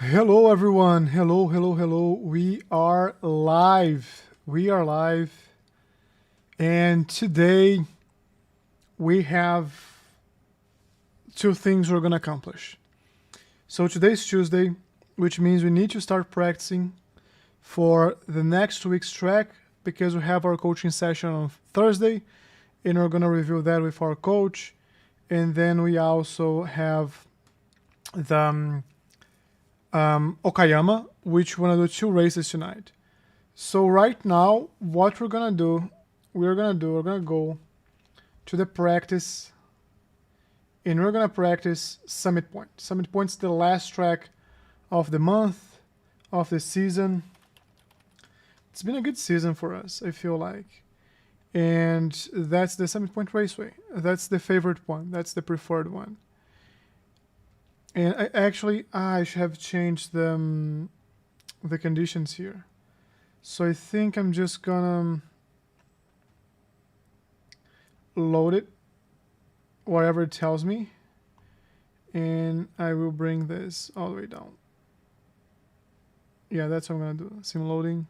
Hello, everyone. Hello, hello, hello. We are live. We are live. And today we have two things we're going to accomplish. So today's Tuesday, which means we need to start practicing for the next week's track because we have our coaching session on Thursday and we're going to review that with our coach. And then we also have the Okayama, which we're gonna do 2 races tonight. So right now, what we're gonna do, we're gonna go to the practice, and we're gonna practice Summit Point. Summit Point's the last track of the month, of the season. It's been a good season for us, I feel like. And that's the Summit Point Raceway. That's the favorite one. That's the preferred one. And I should have changed the conditions here. So I think I'm just gonna load it, whatever it tells me, and I will bring this all the way down. Yeah, that's what I'm gonna do. Sim loading.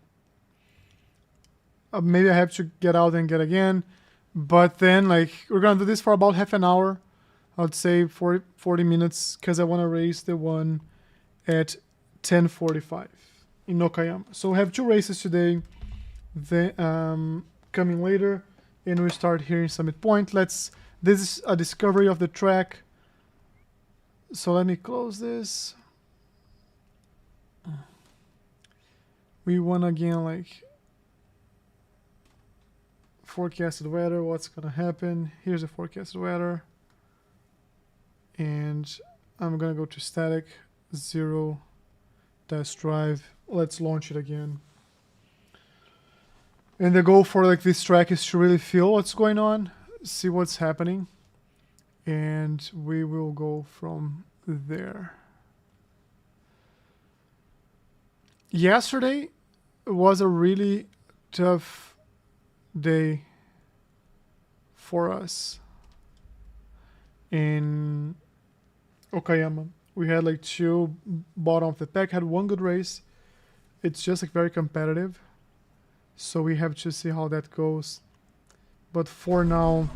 Maybe I have to get out and get again, but then we're gonna do this for about half an hour. I'd say 40 minutes because I want to race the one at 10:45 in Okayama. So we have 2 races today, coming later, and we start here in Summit Point. This is a discovery of the track. So let me close this. We want again forecasted weather, what's gonna happen. Here's the forecasted weather. And I'm gonna go to static 0 test drive. Let's launch it again. And the goal for this track is to really feel what's going on, see what's happening, and we will go from there. Yesterday was a really tough day for us in Okayama. We had 2 bottom of the pack, had 1 good race. It's just very competitive, so we have to see how that goes. But for now,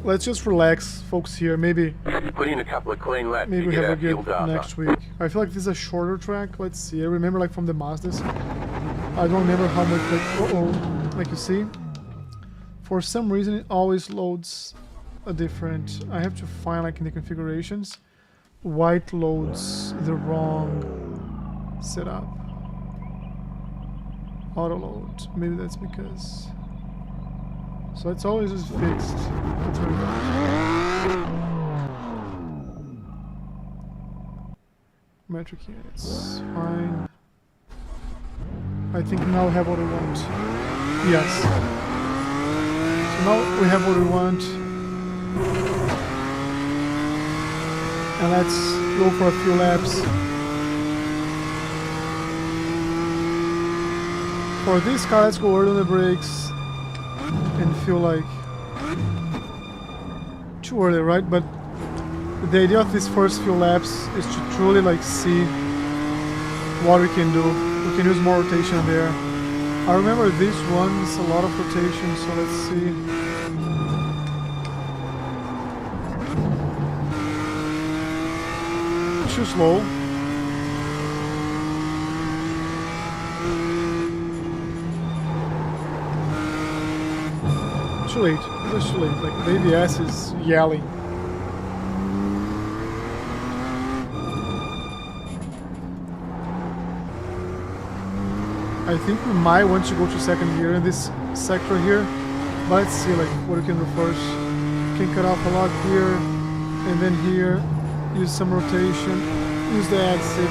let's just relax, folks. Here, maybe Put in a couple of clean laps. maybe we have a good next week. I feel like this is a shorter track. Let's see. I remember from the Mazdas. I don't remember how much. Like you see, for some reason it always loads a different. I have to find in the configurations why it loads the wrong setup. Auto load. Maybe that's because. So it's always just fixed. That's very bad. Metric units. Fine. I think now we have what we want. Yes. So now we have what we want. And let's go for a few laps. For this car, let's go early on the brakes and feel too early, right? But the idea of these first few laps is to truly see what we can do. We can use more rotation there. I remember this one's a lot of rotation, so let's see. Too slow. Too late. It's too late. The ABS is yelling. I think we might want to go to second gear in this sector here. But let's see what we can do first. Can cut off a lot here, and then here. Use some rotation. Use the exit.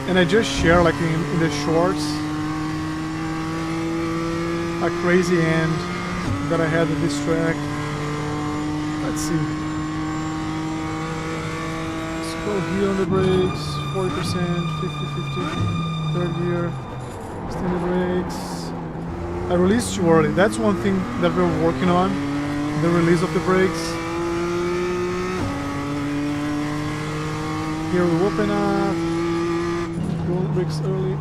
And I just share in the shorts a crazy end that I had with this track. Let's see. Let's go here on the brakes. 40%, 50-50. third gear. Extended brakes. I released too early. That's one thing that we're working on. The release of the brakes. Here we open up. Go on the brakes early.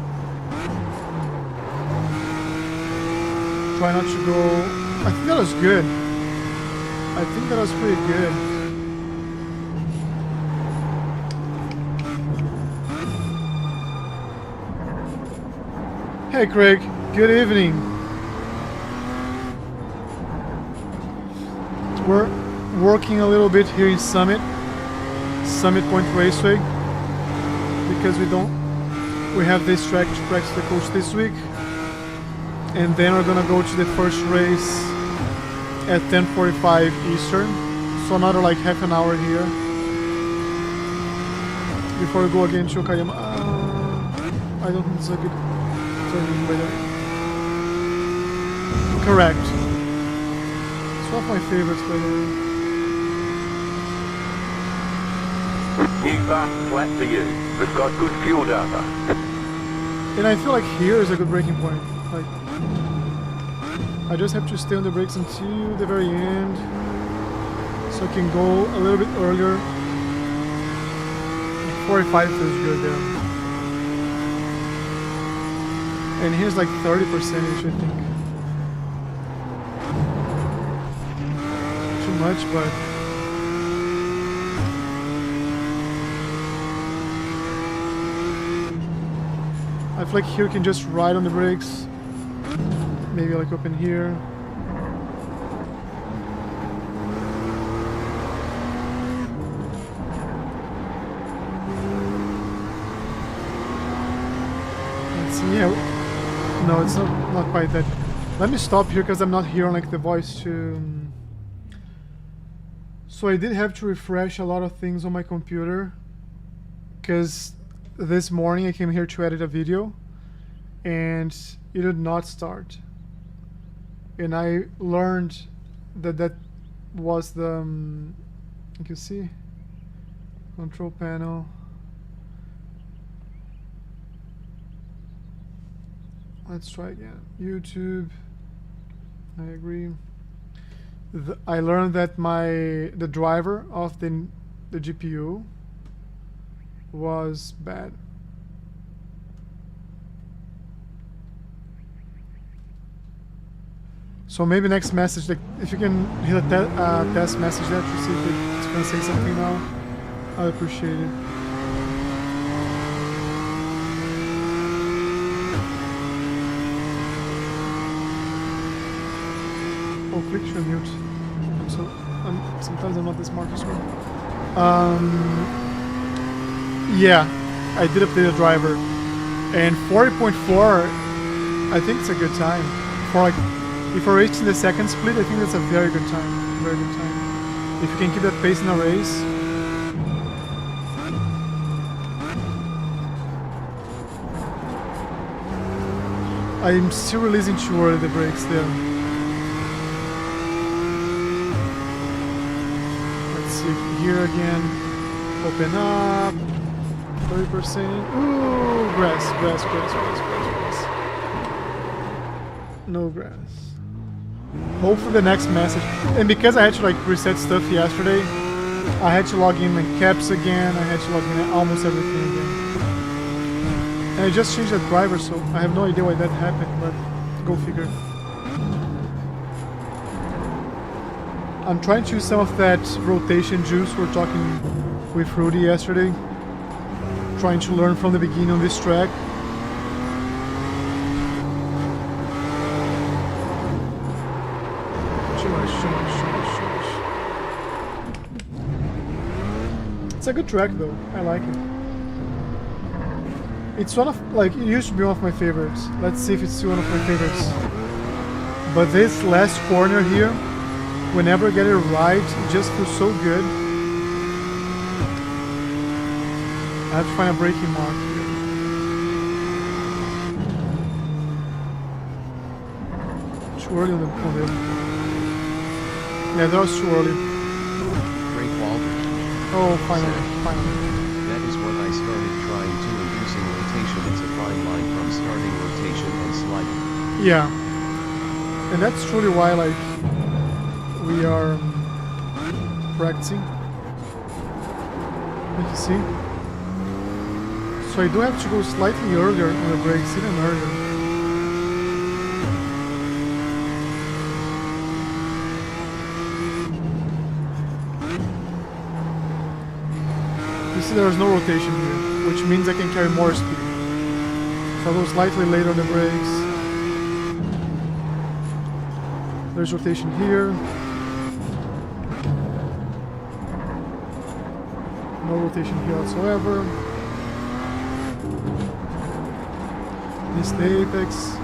Try not to go. I think that was good. I think that was pretty good. Hey Craig, good evening. We're working a little bit here in Summit Point Raceway, because we have this track to practice the coach this week, and then we're gonna go to the first race at 10:45 Eastern, so another like half an hour here before we go again to Okayama. I don't think it's a good turning by the way. Correct. It's one of my favorites by the way. New fast flat for you. We've got good fuel data. And I feel like here is a good braking point. Like, I just have to stay on the brakes until the very end, so I can go a little bit earlier. 45 feels good there. And here's like 30%, I think. Too much, but I feel like here you can just ride on the brakes. Maybe like open here. Let's see. Yeah. No, it's not quite that. Let me stop here because I'm not hearing like the voice to. So I did have to refresh a lot of things on my computer, because this morning I came here to edit a video and it did not start. And I learned that was the, you can see, control panel. Let's try again. YouTube. I agree. I learned that the driver of the GPU was bad. So maybe next message, like if you can hit a test message there to see if it's gonna say something now, I appreciate it. Oh, click to mute. Sometimes I'm not the smartest one. Yeah, I did update the driver, and 40.4, I think it's a good time for like. If we're reaching the second split, I think that's a very good time. Very good time. If you can keep that pace in a race. I'm still releasing too early the brakes there. Let's see here again. Open up. 30%. Ooh, grass. No grass. Hope for the next message. And because I had to like reset stuff yesterday, I had to log in my caps again. I had to log in almost everything again. And I just changed the driver, so I have no idea why that happened, but go figure. I'm trying to use some of that rotation juice we were talking with Rudy yesterday. Trying to learn from the beginning on this track. It's a good track though, I like it. It's one of, like, it used to be one of my favorites. Let's see if it's still one of my favorites. But this last corner here, whenever I get it right, it just feels so good. I have to find a braking mark here. Too early on the yeah, that was too early. Great Walter. Oh, finally. That is what I started trying to inducing rotation. It's a fine line from starting rotation and sliding. Yeah. And that's truly why, like, we are practicing. You can see. So I do have to go slightly earlier on the brakes, even earlier. You see there's no rotation here, which means I can carry more speed. So I'll go slightly later on the brakes. There's rotation here. No rotation here whatsoever. This is the apex.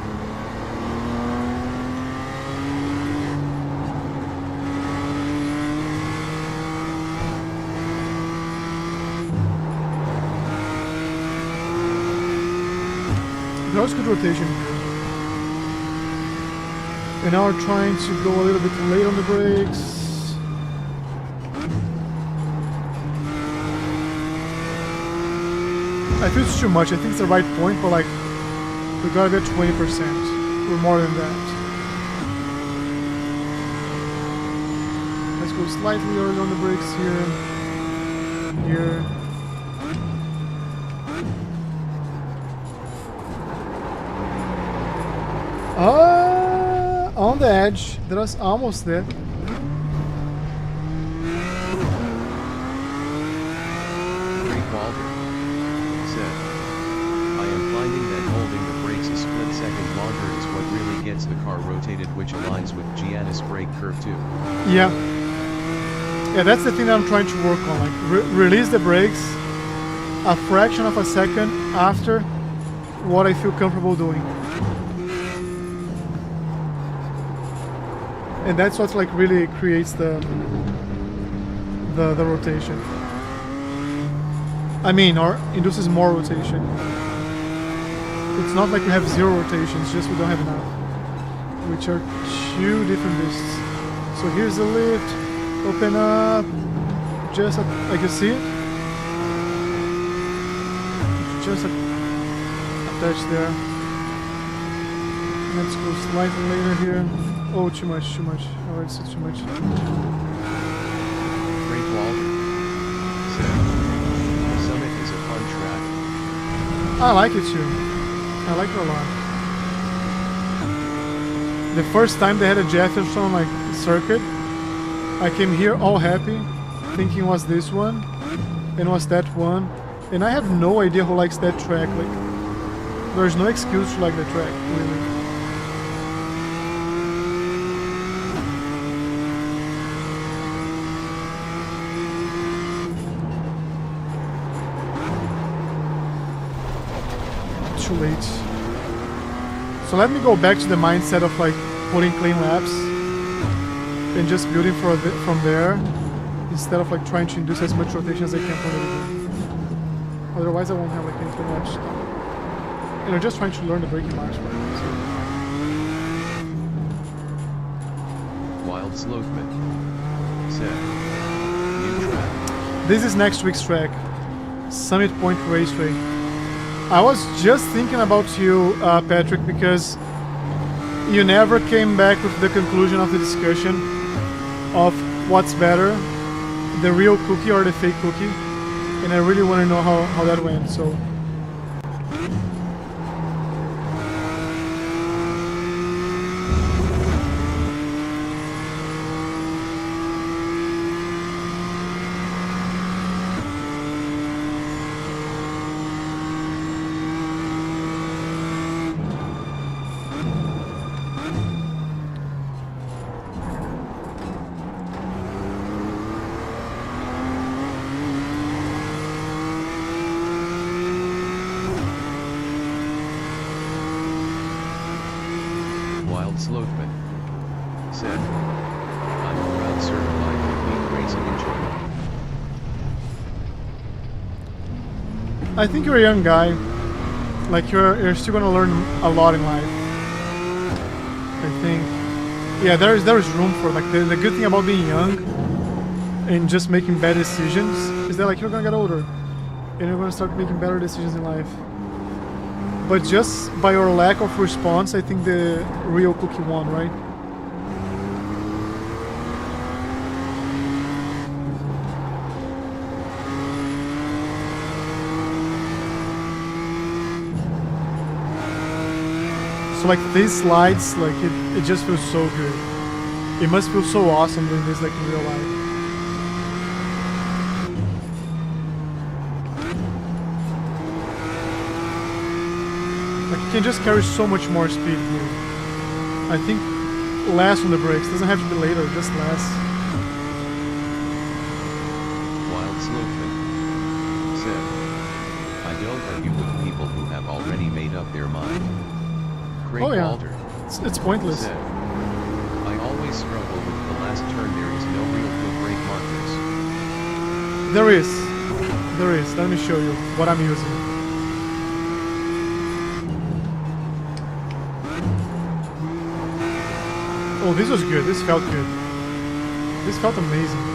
There's good rotation here. And now we're trying to go a little bit late on the brakes. I feel it's too much. I think it's the right point, but like we gotta be at 20% or more than that. Let's go slightly early on the brakes here. Here. On the edge. That was almost there. Brake Walter said, I am finding that holding the brakes a split second longer is what really gets the car rotated, which aligns with Giannis brake curve too. Yeah. Yeah, that's the thing that I'm trying to work on. Like, release the brakes a fraction of a second after what I feel comfortable doing. And that's what like really creates the rotation. I mean, or induces more rotation. It's not like we have zero rotation, it's just we don't have enough. Which are two different beasts. So here's the lift, open up, just like you see, just attached there. Let's go slightly later here. Oh, too much. I already said too much. Brake Walter said, the Summit is a fun track. I like it too. I like it a lot. The first time they had a Jefferson like circuit, I came here all happy, thinking it was this one, and was that one, and I have no idea who likes that track. Like, there's no excuse to like the track, really. Too late. So let me go back to the mindset of like putting clean laps and just building from there instead of like trying to induce as much rotation as I can from the beginning. Otherwise I won't have like anything much time. And I'm just trying to learn the braking marks right now. Wild Slothman said, new track. This is next week's track, Summit Point Raceway. I was just thinking about you, Patrick, because you never came back with the conclusion of the discussion of what's better, the real cookie or the fake cookie, and I really want to know how that went. So. Slothman said, I'm a proud certified complete racing enjoyer. I think you're a young guy. Like you're still gonna learn a lot in life. I think. Yeah, there is room for like the good thing about being young and just making bad decisions is that like you're gonna get older and you're gonna start making better decisions in life. But just by our lack of response, I think the real cookie won, right? So like these slides, like it just feels so good. It must feel so awesome doing this like in real life. Like you can just carry so much more speed here. I think less on the brakes. Doesn't have to be later, just less. Wild Slothman said, I don't argue with people who have already made up their mind. Craig Oh, yeah. Walter It's pointless. said, I always struggle with the last turn. There is no real good brake markers. There is. There is. Let me show you what I'm using. Oh, this was good. This felt good. This felt amazing.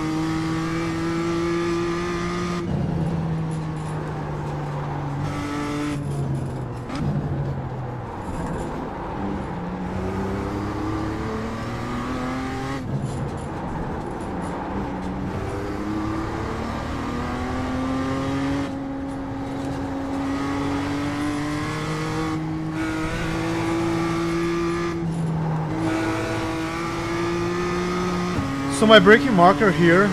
So my braking marker here,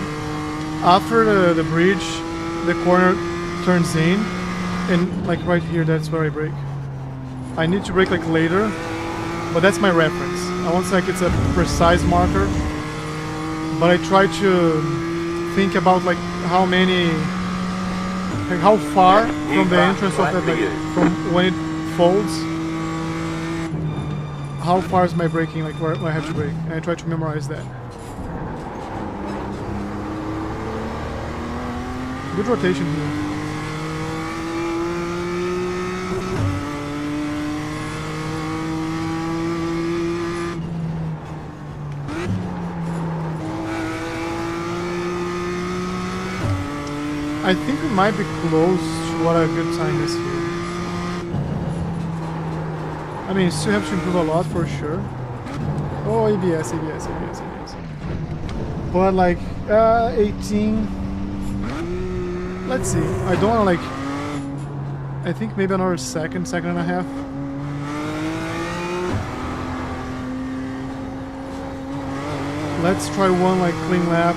after the bridge, the corner turns in, and like right here, that's where I brake. I need to brake like later, but that's my reference. I won't say like it's a precise marker, but I try to think about like how many, like how far from the entrance of that, like from when it folds, how far is my braking, like where I have to brake, and I try to memorize that. Good rotation here. I think we might be close to what a good time is here. I mean, still have to improve a lot for sure. Oh, ABS. But like, 18... Let's see. I don't want to like... I think maybe another second and a half. Let's try one like clean lap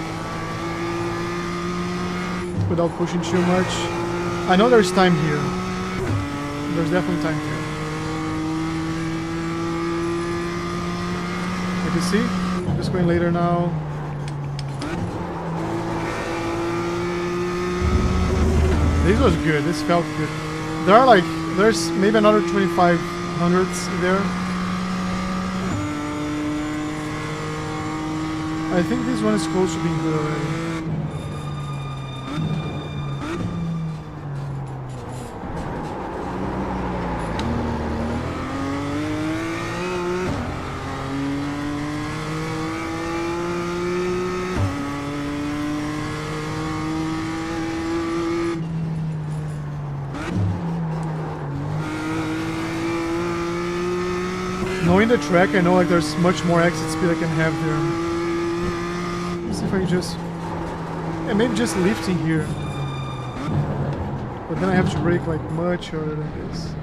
without pushing too much. I know there's time here. There's definitely time here. Like you see, I'm just going later now. This was good. This felt good. There are like, there's maybe another 2500s there. I think this one is close to being good already. Knowing the track, I know like there's much more exit speed I can have there. Let's see if I can just... and maybe just lifting here. But then I have to brake like much harder than this.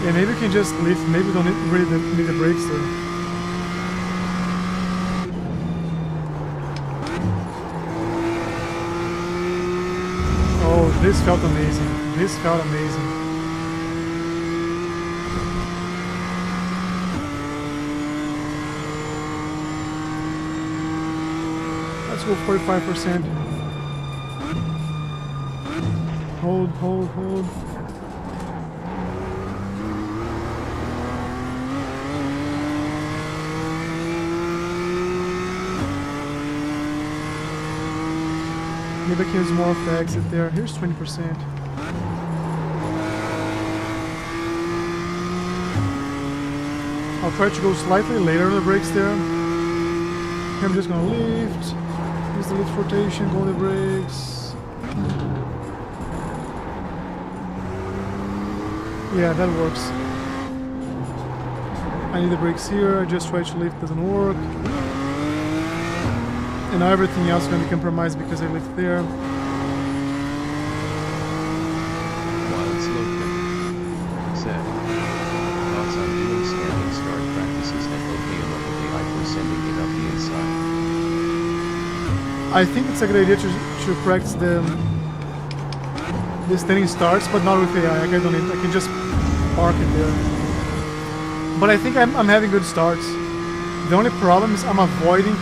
Yeah, maybe we can just lift, maybe we don't really need the brakes there. Oh, this felt amazing. This felt amazing. Let's go 45%. Hold. Maybe I can use more of the exit there. Here's 20%. I'll try to go slightly later on the brakes there. Here I'm just gonna lift. Use the lift rotation, go on the brakes. Yeah, that works. I need the brakes here. I just try to lift, doesn't work. And now everything else is going to be compromised because I lift there. Wild Slopeman said, thoughts on doing standing start practices at Okayama AI for sending it up the inside. I think it's a good idea to practice the standing starts, but not with AI. I don't need. I can just park it there. But I think I'm having good starts. The only problem is I'm avoiding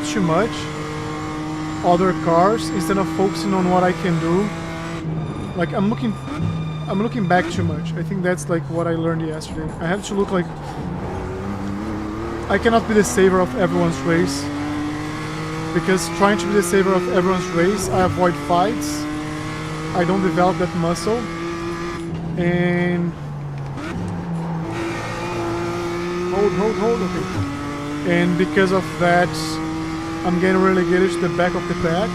too much other cars instead of focusing on what I can do. Like I'm looking back too much. I think that's like what I learned yesterday. I have to look like I cannot be the saver of everyone's race, because trying to be the saver of everyone's race, I avoid fights. I don't develop that muscle, and hold, okay. And because of that, I'm getting relegated to the back of the pack.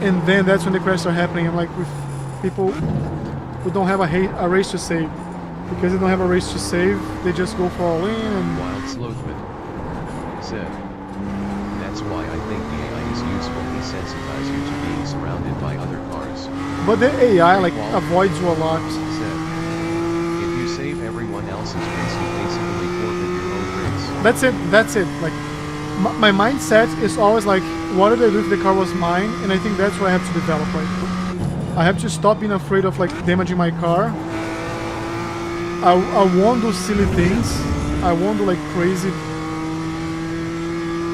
And then that's when the crashes are happening. I'm like with people who don't have a race to save. Because they don't have a race to save, they just go for all in and... Wild Slothman said, that's why I think the AI is useful. Desensitize you to being surrounded by other cars. But the AI like avoids you a lot. Said, if you save everyone else's race, you basically forfeit your own race. That's it. Like, my mindset is always like, what did I do if the car was mine? And I think that's what I have to develop. Like, I have to stop being afraid of like damaging my car. I won't do silly things. I won't do like crazy,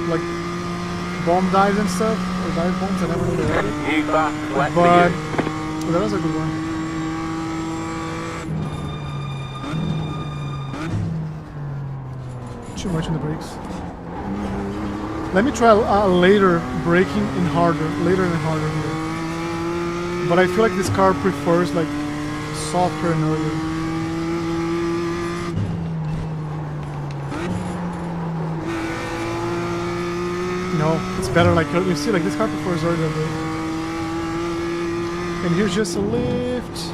like bomb dives and stuff, or dive bombs. I never know the word. But that was a good one. Too much on the brakes. Let me try later braking and harder, later and harder here. But I feel like this car prefers like softer and earlier. No, it's better like you see, like this car prefers earlier brake. And here's just a lift,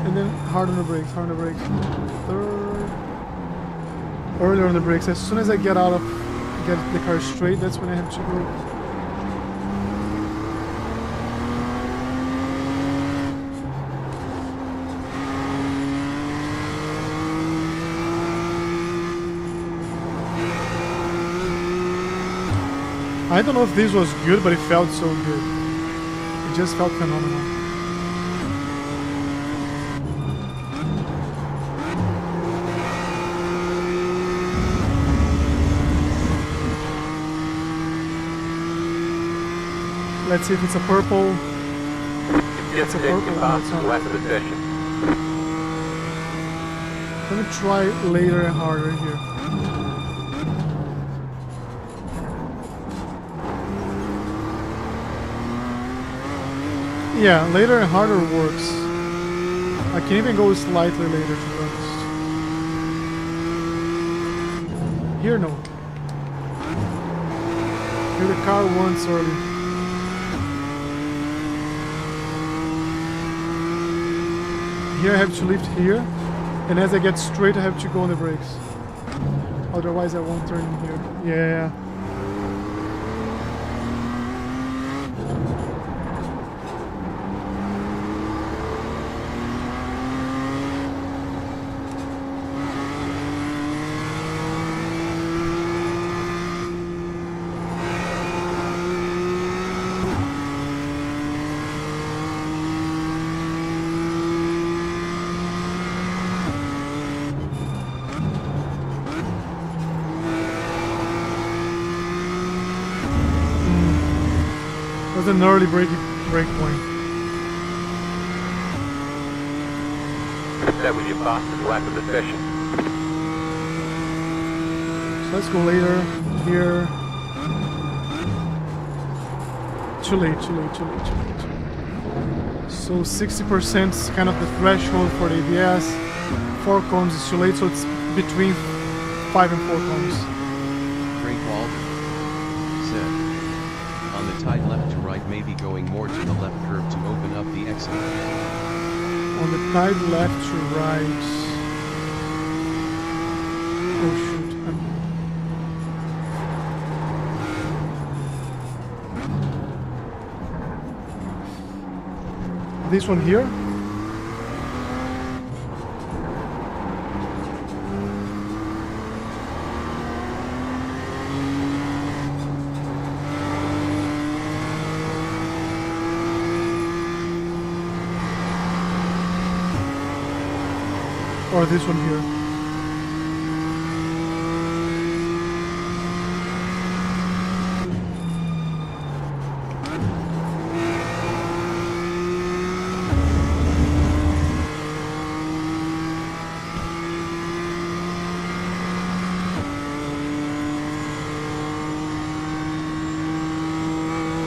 and then hard on the brakes, hard on the brakes. Third, earlier on the brakes. As soon as I get the car straight, that's when I have to go. I don't know if this was good, but it felt so good. It just felt phenomenal. Let's see if it's a purple. It's a purple. No, it's not. Let me try later and harder here. Yeah, later and harder works. I can even go slightly later, to be honest. Here, no. Here the car wants early. Here I have to lift here, and as I get straight I have to go on the brakes. Otherwise I won't turn in here. Yeah. That's an early break point. That was your fastest lap of the session. So let's go later here. Too late. So 60% is kind of the threshold for the ABS. 4 cones is too late, so it's between 5 and 4 cones. Frank Walter said, on the tight left to right, maybe going more to the left curve to open up the exit. On the tight left to right. Oh shoot. This one here. Or this one here.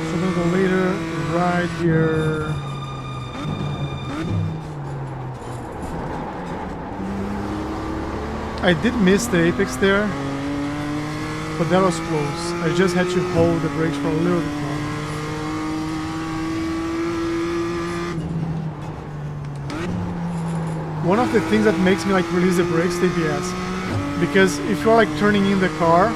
So I'm gonna go later, right here. I did miss the apex there, but that was close. I just had to hold the brakes for a little bit more. One of the things that makes me like release the brakes, the ABS, because if you're like turning in the car,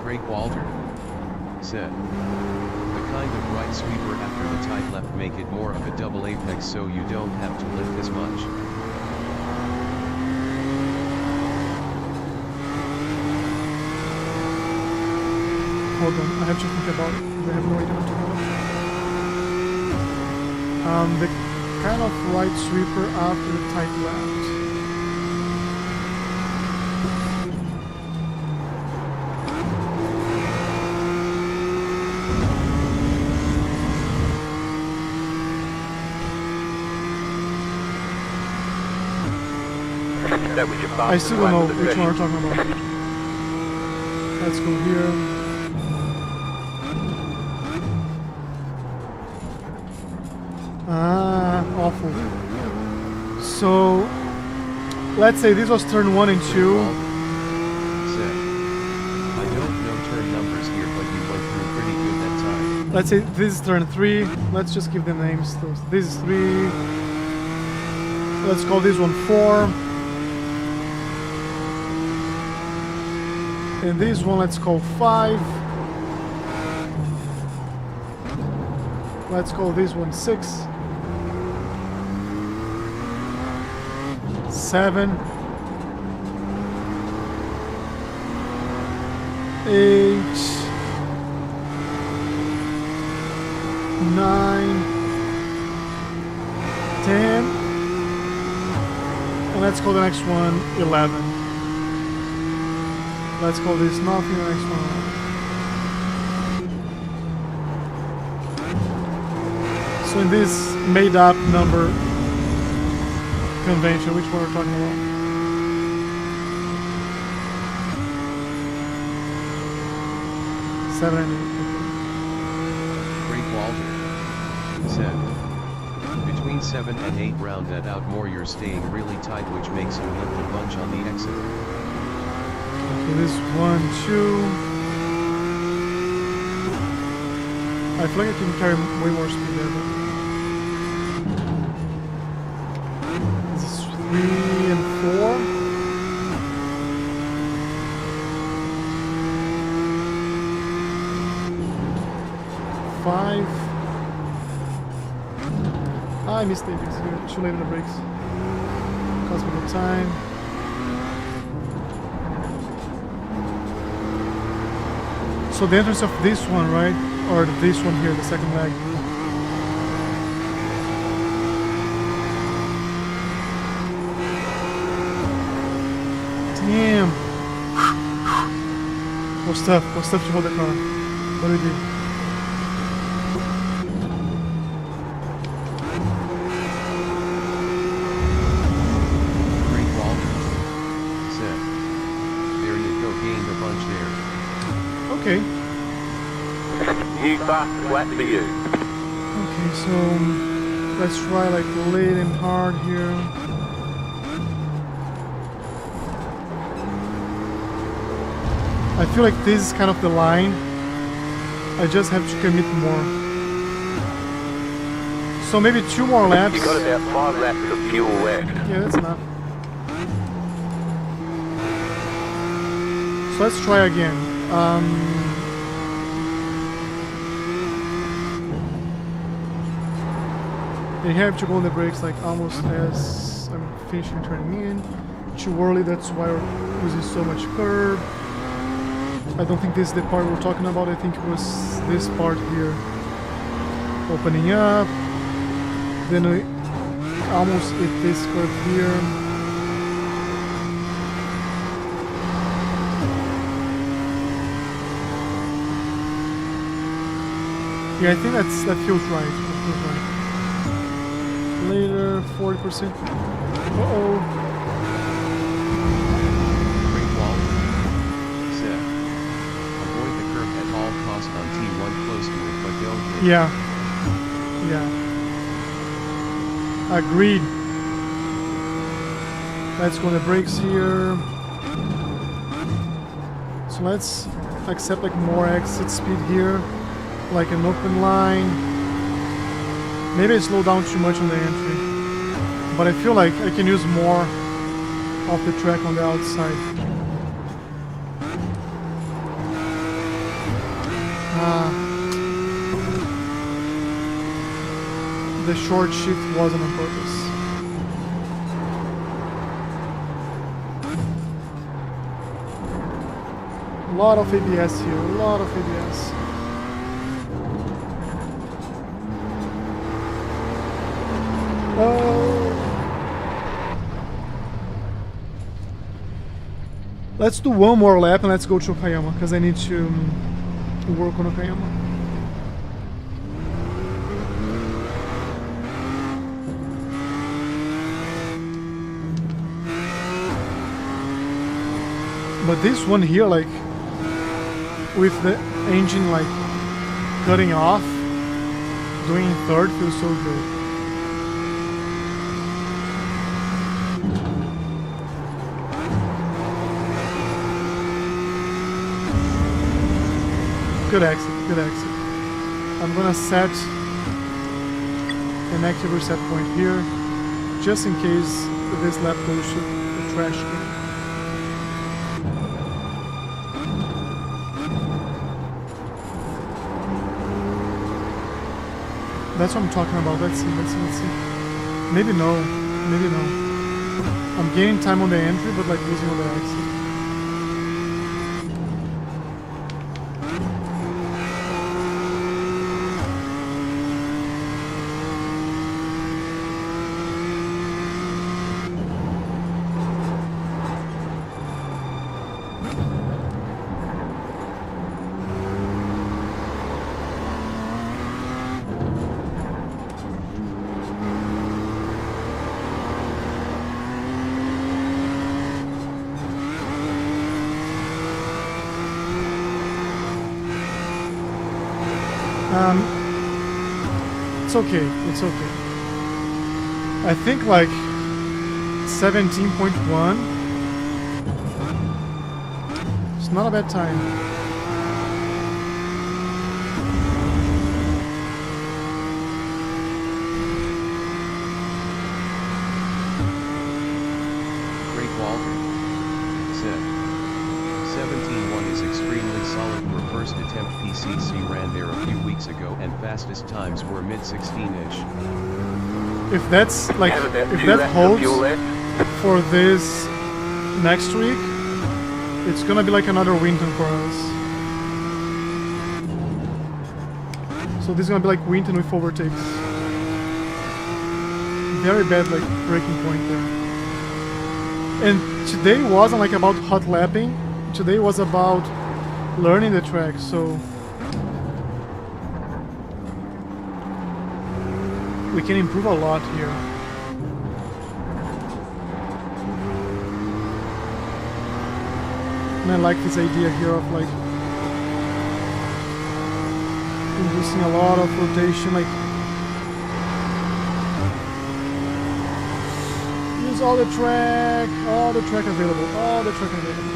Craig Walter said, the kind of right sweeper after the tight left make it more of a double apex so you don't have to lift as much. hold on, I have to think about it. I have no idea what to do. The kind of right sweeper after the tight left. That was your I still don't know which one we're talking about. Let's go here. Ah, awful. So, let's say this was turn 1 and 2. Said, I don't know turn numbers here, but you went through pretty good that time. Let's say this is turn 3. Let's just give them names. This is 3. Let's call this one 4. And this one, let's call 5. Let's call this one 6. 7. 8. 9. 10. And let's call the next one 11. Let's call this nothing, the next one. So in this made up number convention, which one we're talking about? Seven and 8. Great Walter said, between 7 and 8 round that out more, you're staying really tight, which makes you lift a bunch on the exit. So this 1, 2. I feel like I can carry way more speed there. But this is 3 and 4. 5. I missed the apex here. Too late in the brakes. Cost me no time. So the entrance of this one, right? Or this one here, the second leg. Damn! Was tough to hold the car. But we did. Great Walter said, Okay. New fast flat for you. Okay, so let's try like late and hard here. I feel like this is kind of the line. I just have to commit more. So maybe 2 more laps. You got about 5 laps of fuel left. Yeah, that's enough. So let's try again. And here I have to go on the brakes like almost as I'm finishing turning in. Too early, that's why we're using so much curb. I don't think this is the part we're talking about, I think it was this part here. Opening up. Then we almost hit this curve here. Yeah, I think that feels right. That feels right. Later, 40%. Uh-oh. Great wall. Set. Avoid the curve at all costs on T1 close to it, but don't hit. Yeah. Yeah. Agreed. Let's go on the brakes here. So let's accept like more exit speed here. Like an open line. Maybe I slow down too much on the entry. But I feel like I can use more of the track on the outside. The short shift wasn't on purpose. A lot of ABS here, a lot of ABS. Let's do one more lap and let's go to Okayama, because I need to work on Okayama. But this one here, like, with the engine like cutting off, doing third feels so good. Good exit, good exit. I'm gonna set an active reset point here, just in case this lap goes to the trash can. That's what I'm talking about. Let's see, let's see, let's see. Maybe no, maybe no. I'm gaining time on the entry, but like losing on the exit. It's okay, it's okay. I think like 17.1. It's not a bad time. Great Walter. Said. 17.1 is extremely solid for first attempt. PCC ran there a few weeks ago and fastest times were mid-16-ish. If that's like, if that holds for this next week, it's gonna be like another Winton for us. So this is gonna be like Winton with overtakes. Very bad like braking point there. And today wasn't like about hot lapping. Today was about learning the track, so we can improve a lot here. And I like this idea here of like inducing a lot of rotation, like use all the track available, all the track available.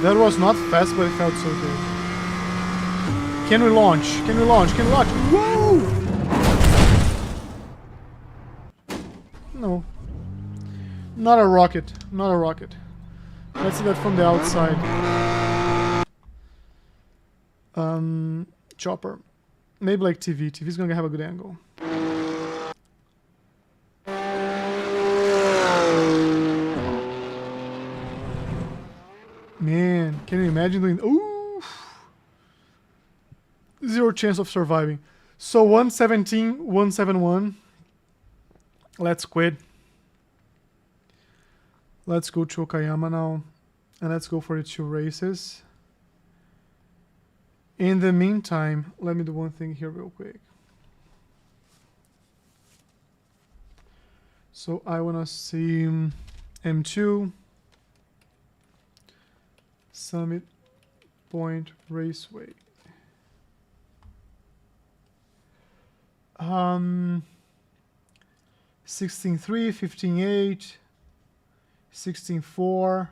That was not fast, but it felt so good. Can we launch? Can we launch? Can we launch? Whoa! No. Not a rocket. Not a rocket. Let's see that from the outside. Chopper. Maybe like TV. TV's gonna have a good angle. Man, can you imagine doing... Ooh! Zero chance of surviving. So 117, 171. Let's quit. Let's go to Okayama now. And let's go for the 2 races. In the meantime, let me do one thing here real quick. So I want to see M2. Summit Point Raceway. 16.3, 15.8, 16.4.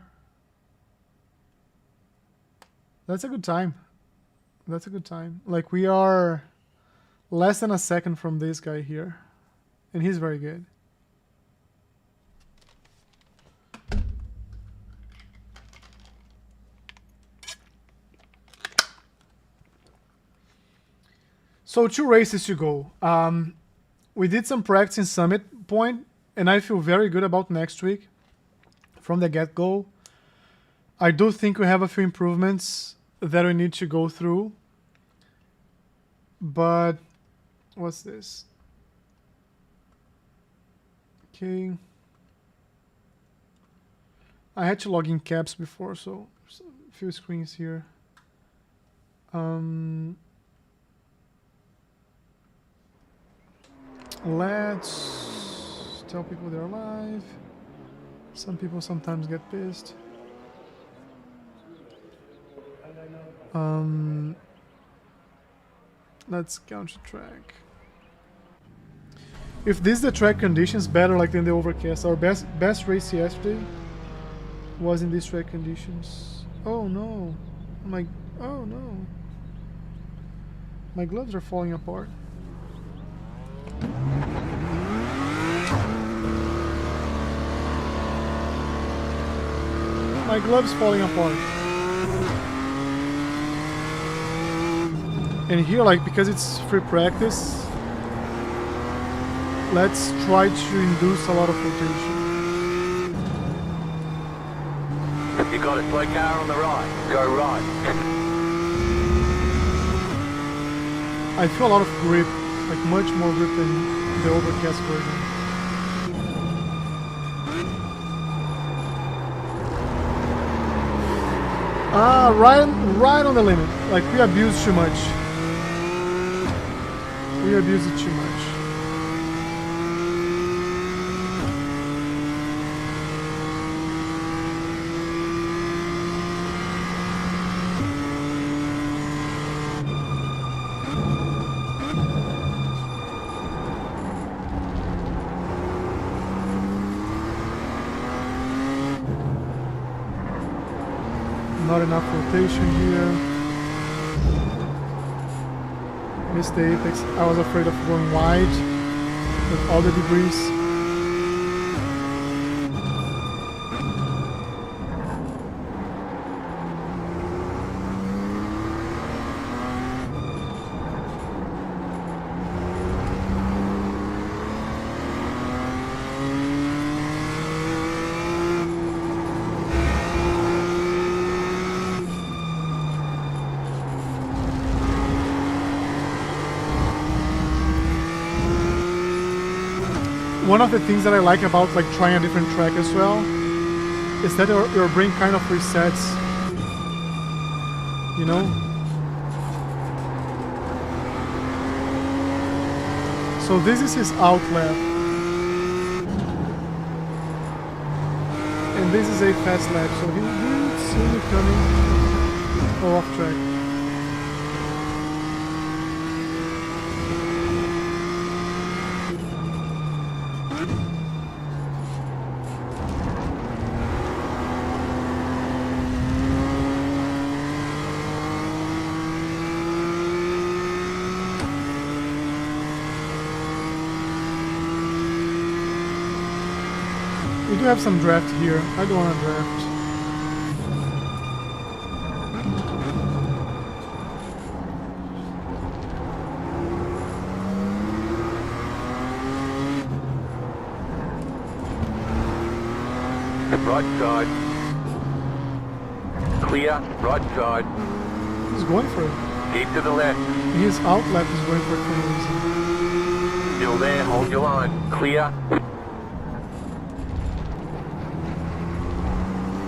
That's a good time. That's a good time. Like, we are less than a second from this guy here. And he's very good. So 2 races to go. We did some practice in Summit Point, and I feel very good about next week from the get-go. I do think we have a few improvements that we need to go through. But what's this? Okay. I had to log in caps before, so a few screens here. Let's tell people they're live. Some people sometimes get pissed. Let's count the track. If this is the track conditions, better like than the overcast. Our best race yesterday was in these track conditions. Oh no. Oh no. My gloves are falling apart. My gloves falling apart. And here, like, because it's free practice, let's try to induce a lot of rotation. You got it, slow car on the right. Go right. I feel a lot of grip, like much more grip than the overcast version. Right on the limit. Like, we abuse too much. We abuse it too much. Not enough rotation here. Missed the apex. I was afraid of going wide with all the debris. One of the things that I like about like trying a different track as well is that your brain kind of resets, you know? So this is his out lap. And this is a fast lap, so he will see me coming off track. We do have some draft here. I don't want to draft. Right side. Clear, right side. He's going for it. Keep to the left. His outlet is going for it for no reason. Still there, hold your line. Clear.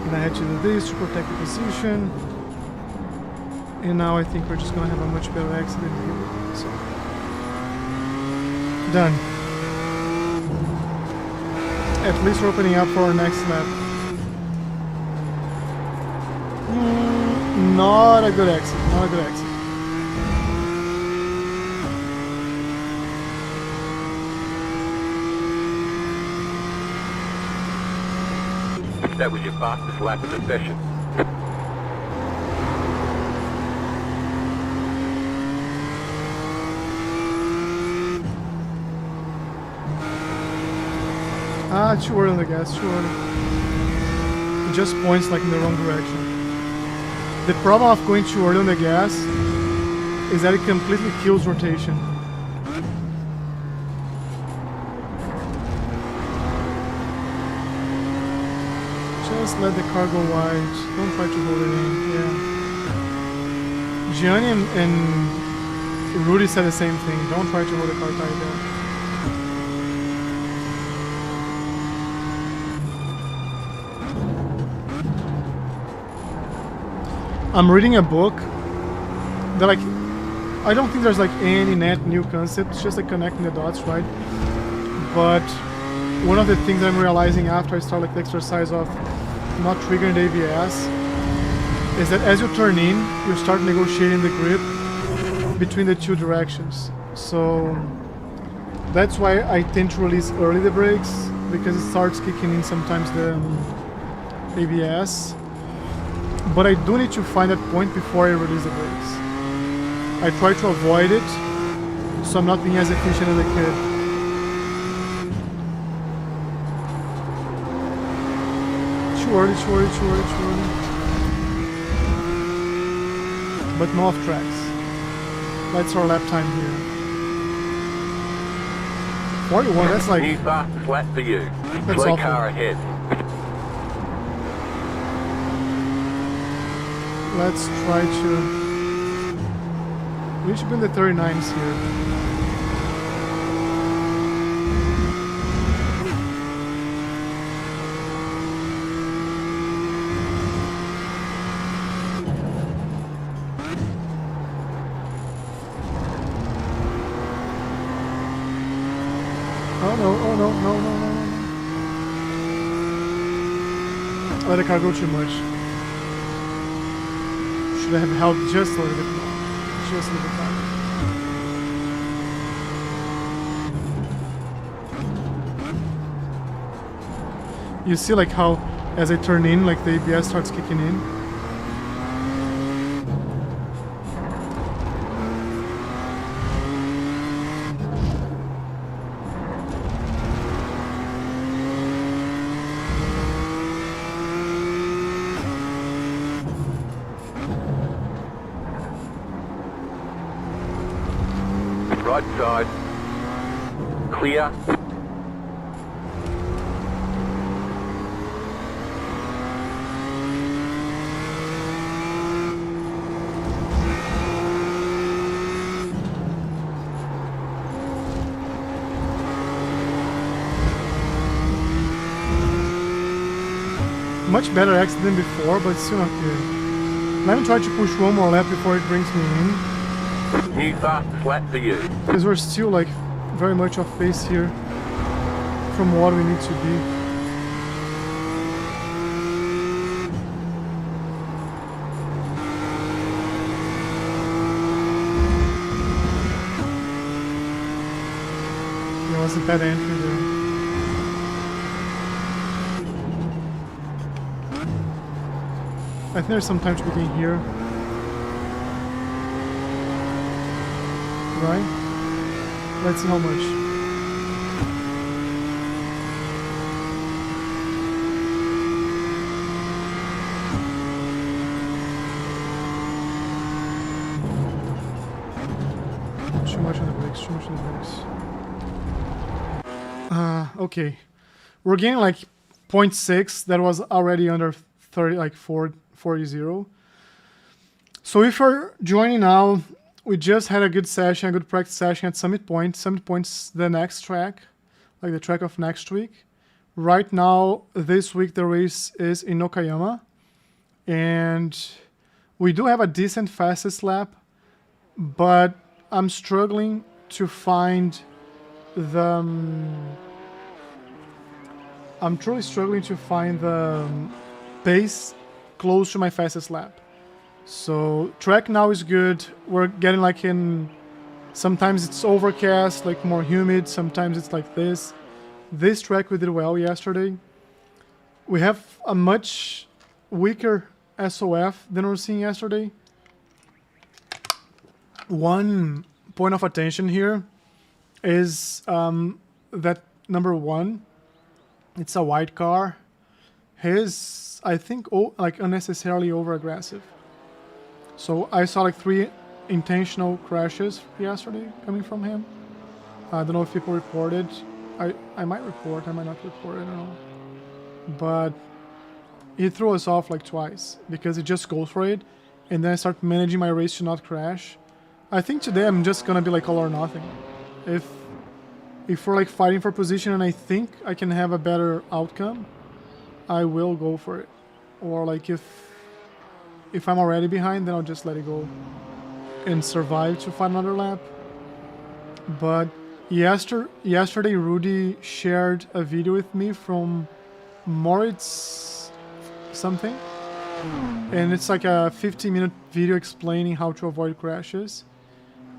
And I had to do this to protect the position. And now I think we're just gonna have a much better accident here. So done. At least we're opening up for our next lap. Not a good exit. Not a good exit. That was your fastest lap of the session. Ah, too early on the gas, too early. It just points like in the wrong direction. The problem of going too early on the gas is that it completely kills rotation. Just let the car go wide. Don't try to hold it in. Yeah. Gianni and Rudy said the same thing. Don't try to hold the car tight there. I'm reading a book that I don't think there's like any net new concept. It's just like connecting the dots, right? But one of the things that I'm realizing after I start like the exercise of not triggering the ABS is that as you turn in, you start negotiating the grip between the two directions. So that's why I tend to release early the brakes, because it starts kicking in sometimes the ABS. But I do need to find that point before I release the brakes. I try to avoid it, so I'm not being as efficient as I could. Too early, too early, too early, too early. But no off tracks. That's our lap time here. 41, that's like... New fastest lap for you. That's Slow awful. car ahead. Let's try to... We should be in the 39s here. Oh no, oh no, no, no, no, no. Let the car go too much. Should have held just a little bit more. Just a little bit longer. You see like how as I turn in, like the ABS starts kicking in. Right side. Clear. Much better exit than before, but still not good. Let me try to push one more lap before it brings me in. New fastest lap for you. Because we're still like very much off pace here from what we need to be. was a bad entry there. I think there's some time to begin here. Right? Let's see how much. Too much on the brakes, too much on the brakes. Okay. We're getting like 0.6. That was already under 30, like 40. So if you're joining now, we just had a good session, a good practice session at Summit Point. Summit Point's the next track, like the track of next week. Right now, this week, the race is in Okayama. And we do have a decent fastest lap, but I'm struggling to find the... I'm truly struggling to find the pace close to my fastest lap. So track now is good. We're getting like in, sometimes it's overcast, like more humid, sometimes it's like this. This track we did well yesterday. We have a much weaker SOF than we were seeing yesterday. One point of attention here is that number 1, it's a white car. His, I think, like unnecessarily over aggressive. So I saw like 3 intentional crashes yesterday coming from him. I don't know if people reported. I might report, I might not report, I don't know. But he threw us off like twice because he just goes for it, and then I start managing my race to not crash. I think today I'm just gonna be like all or nothing. If we're like fighting for position and I think I can have a better outcome, I will go for it. Or like if I'm already behind, then I'll just let it go and survive to find another lap. But yesterday Rudy shared a video with me from Moritz something, and it's like a 15-minute video explaining how to avoid crashes.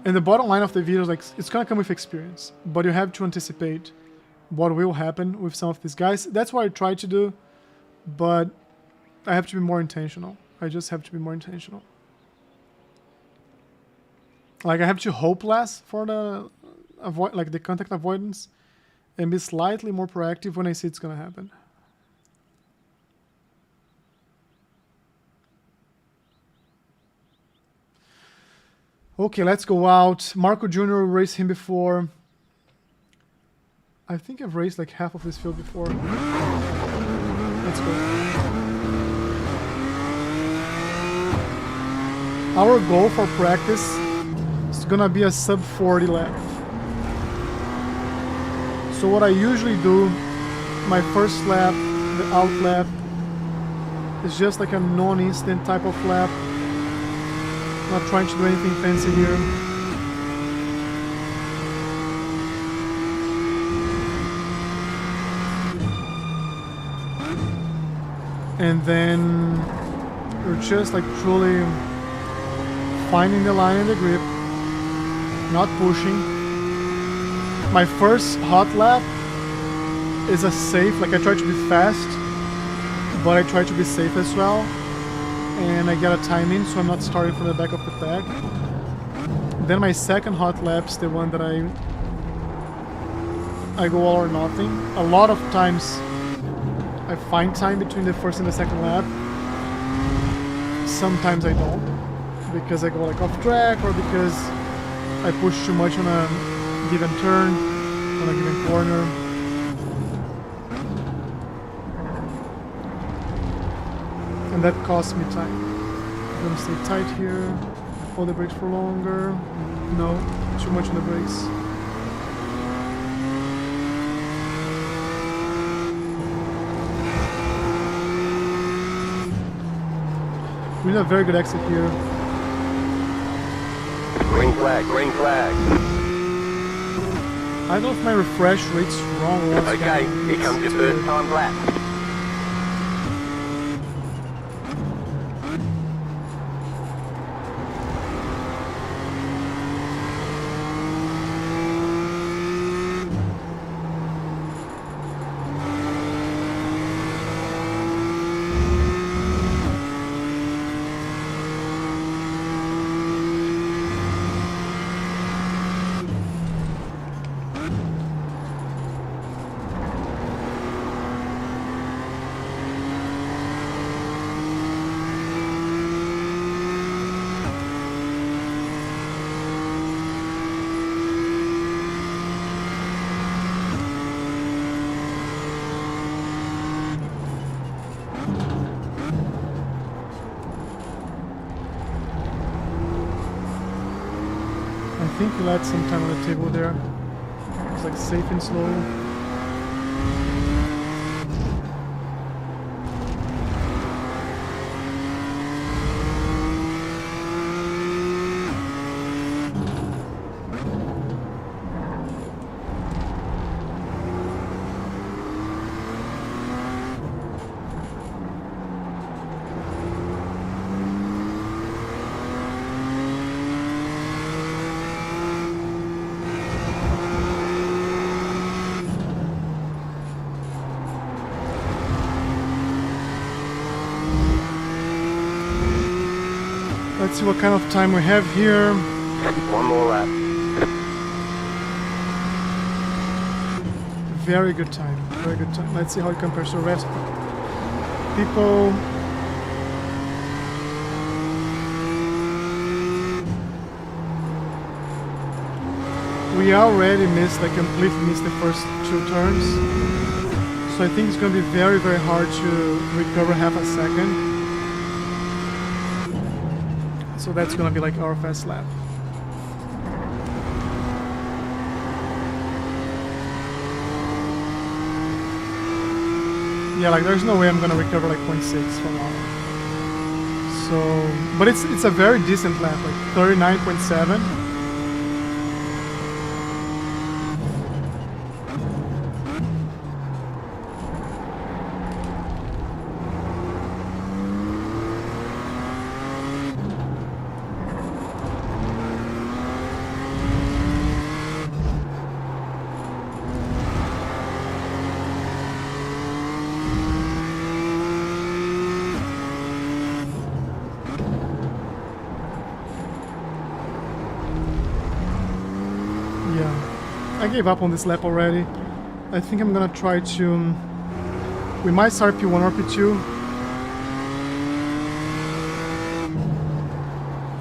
And the bottom line of the video is like, it's gonna come with experience, but you have to anticipate what will happen with some of these guys. That's what I try to do, but I have to be more intentional. I just have to be more intentional. Like I have to hope less for the the contact avoidance, and be slightly more proactive when I see it's gonna happen. Okay, let's go out. Marco Jr. raced him before. I think I've raced like half of this field before. Let's go. Our goal for practice is gonna be a sub 40 lap. So what I usually do, my first lap, the out lap, is just like a non-instant type of lap. Not trying to do anything fancy here. And then you're just like truly finding the line and the grip, not pushing. My first hot lap is a safe, like I try to be fast, but I try to be safe as well. And I get a time in, so I'm not starting from the back of the pack. Then my second hot lap's the one that I go all or nothing. A lot of times I find time between the first and the second lap. Sometimes I don't, because I go like off track, or because I push too much on a given turn, on a given corner. And that costs me time. I'm gonna stay tight here, hold the brakes for longer. No, too much on the brakes. We need a very good exit here. Green flag, green flag. I don't know if my refresh rate's wrong or what's Okay, going on. here comes your third time lap. I think we left some time on the table there. It's like safe and slow. Let's see what kind of time we have here. One more lap. Very good time. Very good time. Let's see how it compares to the rest of the people. We already missed, like completely missed the first 2 turns. So I think it's going to be very, very hard to recover half a second. So that's gonna be like our fast lap. Yeah, like there's no way I'm gonna recover like 0.6 from now. So, but it's a very decent lap, like 39.7. I gave up on this lap already. I think I'm gonna try to... We might start P1 or P2.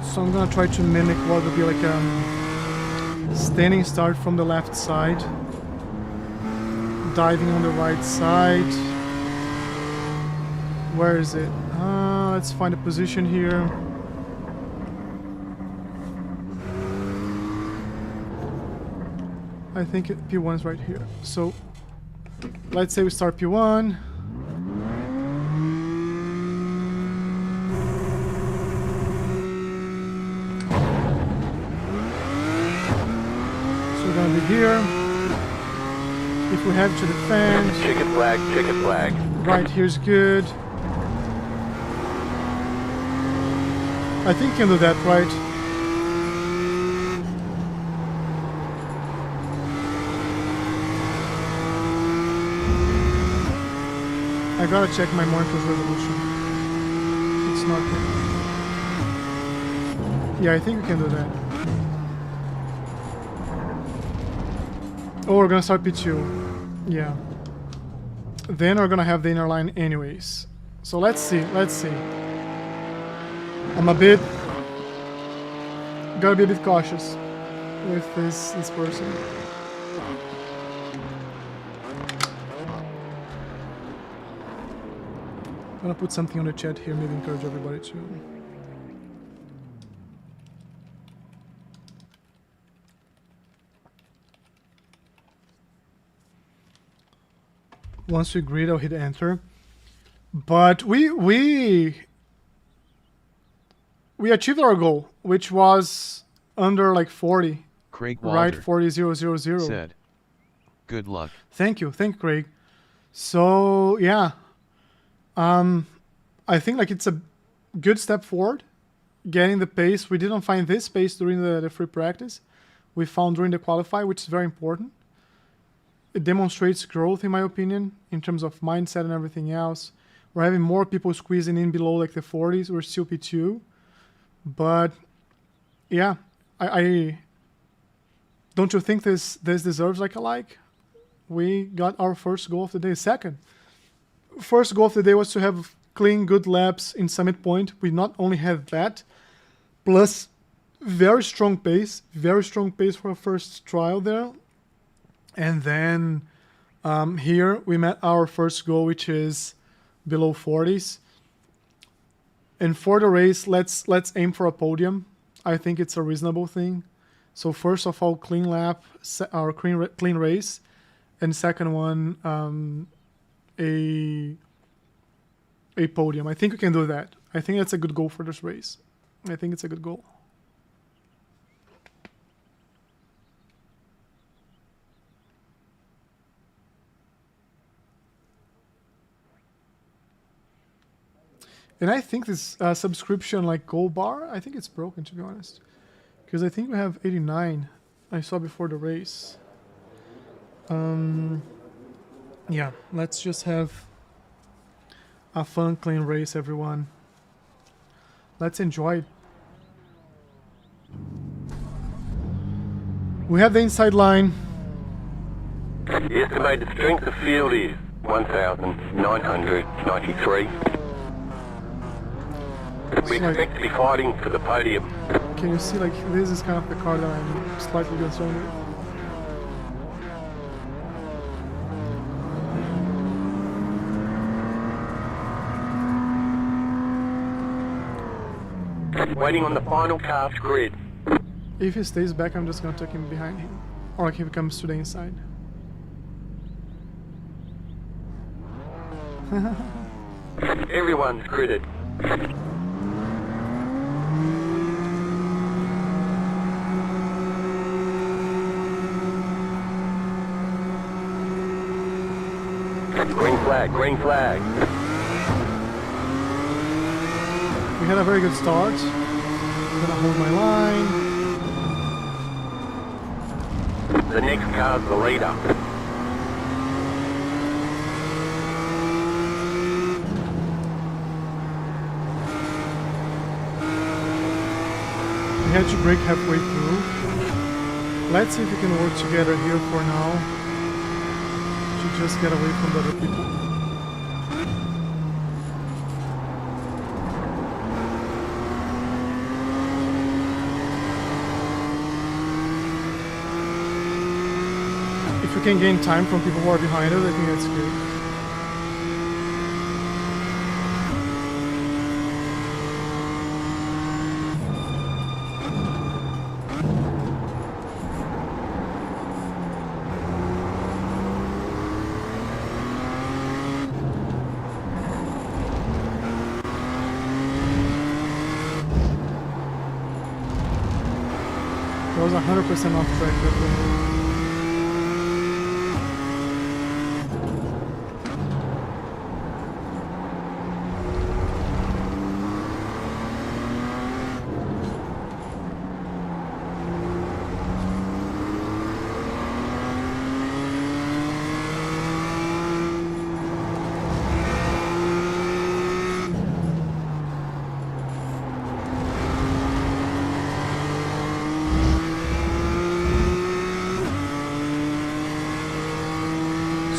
So I'm gonna try to mimic what would be like a standing start from the left side. Diving on the right side. Where is it? Let's find a position here. I think P1 is right here. So let's say we start P1. So we're gonna be here. If we have to defend, Chicken flag, chicken flag. right here's good. I think you can do that, right? I gotta check my monitor's resolution. It's not good. Yeah, I think we can do that. Oh, we're gonna start P2. Yeah. Then we're gonna have the inner line anyways. So let's see, let's see. I'm a bit... Gotta be a bit cautious with this person. I'm gonna put something on the chat here, maybe encourage everybody to... Once we agreed, I'll hit enter. But we achieved our goal, which was under like 40. Craig Walter, right, 40,000. said, "Good luck." Thank you, Craig. So yeah, I think like it's a good step forward, getting the pace. We didn't find this pace during the free practice. We found during the qualify, which is very important. It demonstrates growth, in my opinion, in terms of mindset and everything else. We're having more people squeezing in below like the 40s. We're still P2. But yeah, I don't you think this deserves like a like? We got our first goal of the day. Second, first goal of the day was to have clean, good laps in Summit Point. We not only had that, plus very strong pace for a first trial there. And then here we met our first goal, which is below 40s. And for the race, let's aim for a podium. I think it's a reasonable thing. So first of all, clean lap or clean race, and second one, a podium. I think we can do that. I think that's a good goal for this race. I think it's a good goal. And I think this subscription like gold bar, I think it's broken, to be honest. Because I think we have 89 I saw before the race. Yeah, let's just have a fun, clean race, everyone. Let's enjoy it. We have the inside line. The estimated strength of field is 1,993. We expect to be fighting for the podium. Can you see, like, this is kind of the car that I'm slightly concerned with. Waiting on the final cast grid. If he stays back, I'm just gonna tuck him behind him. Or like if he comes to the inside. Everyone's gridded. Green flag, green flag. We had a very good start. I'm gonna hold my line. The next car's the leader. We had to break halfway through. Let's see if we can work together here for now. To just get away from the other people. If we can gain time from people who are behind us, I think that's good. That was 100% off track.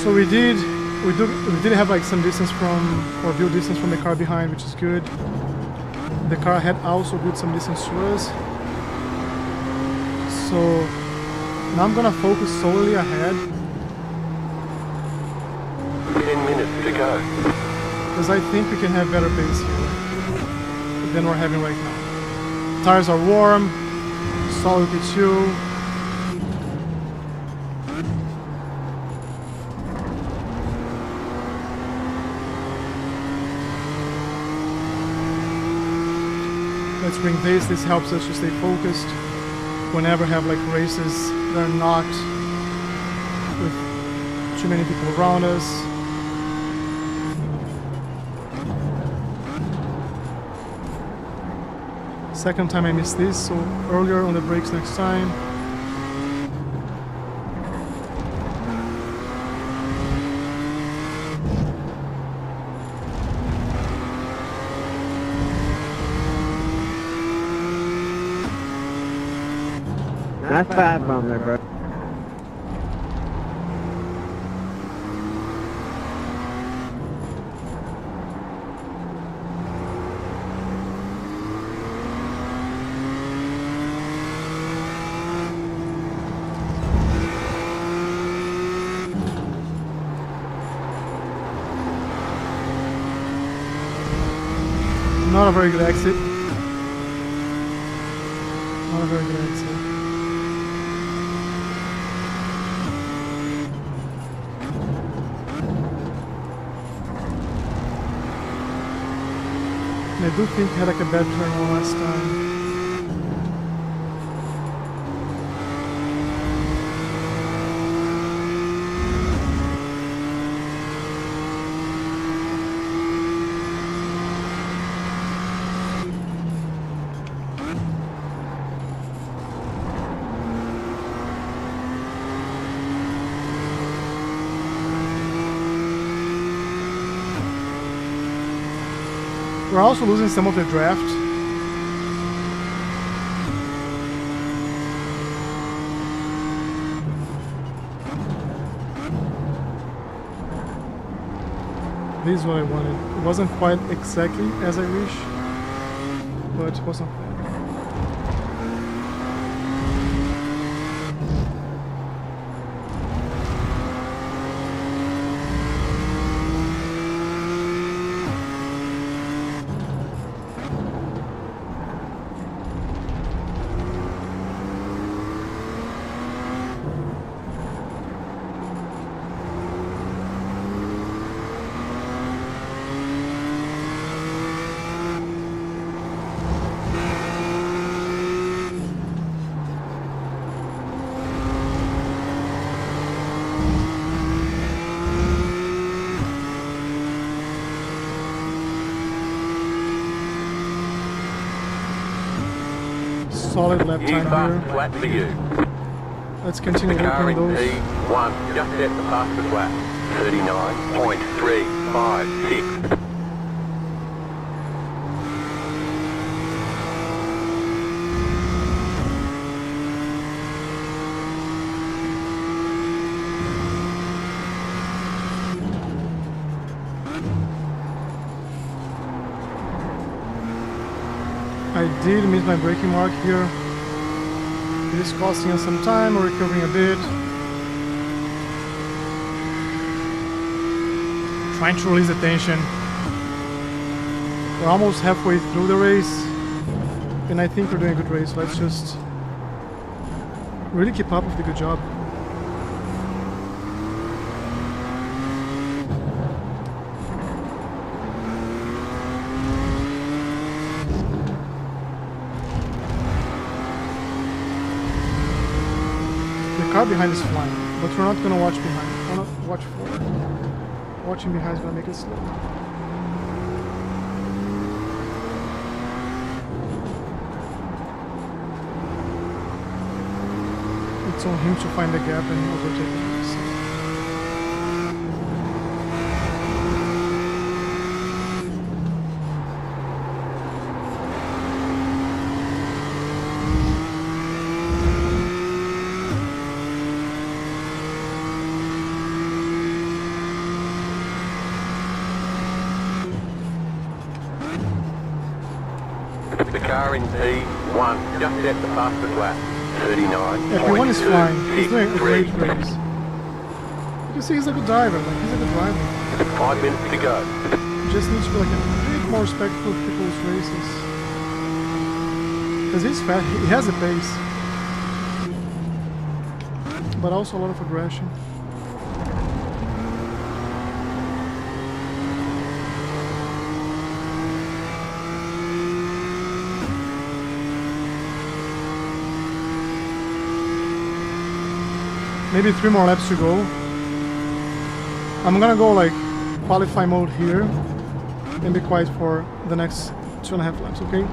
So we did have like some distance from, or view distance from the car behind, which is good. The car ahead also built some distance to us. So now I'm gonna focus solely ahead. 10 minutes to go. Because I think we can have better pace here than we're having right now. Tires are warm, solid P2. Let's bring this. This helps us to stay focused whenever have like races that are not with too many people around us. Second time I missed this, so earlier on the brakes next time. Nice five bomb there, bro. Not a very good exit. Not a very good exit. I do think I had like a bad turn one last time. We're also losing some of the draft. This is what I wanted. It wasn't quite exactly as I wish, but it wasn't bad. Solid lap New time fast here. flat for you. Let's continue The car working in those. P1 just set the fastest lap. 39.356. I did miss my braking mark here. It is costing us some time, we're recovering a bit. Trying to release the tension. We're almost halfway through the race, and I think we're doing a good race. Let's just really keep up with the good job. The car behind is flying, but we're not gonna watch behind. We're not watch forward. Watching behind is gonna make it slow. It's on him to find the gap and overtake it. The car in P1 just set the fastest lap. 39. Everyone is flying. He's doing a great race. You can see he's a good driver. Like he's a good driver. 5 minutes to go. Just needs to be like a bit more respectful of people's races. Because he's fast. He has a pace, but also a lot of aggression. Maybe 3 more laps to go. I'm gonna go like qualify mode here and be quiet for the next 2.5 laps, okay?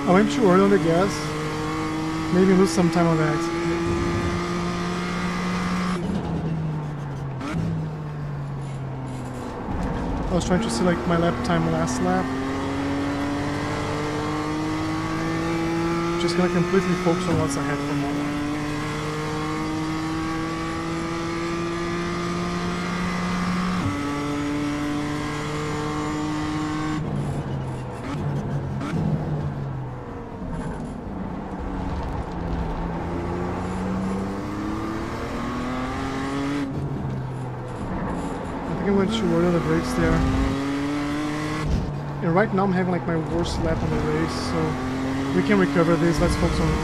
I went too early on the gas. Maybe lose some time on the exit. I was trying to see like my lap time last lap. Just gonna completely focus on what's ahead for more. I went too early on the brakes there. And right now I'm having like my worst lap on the race, so we can recover this. Let's focus on it.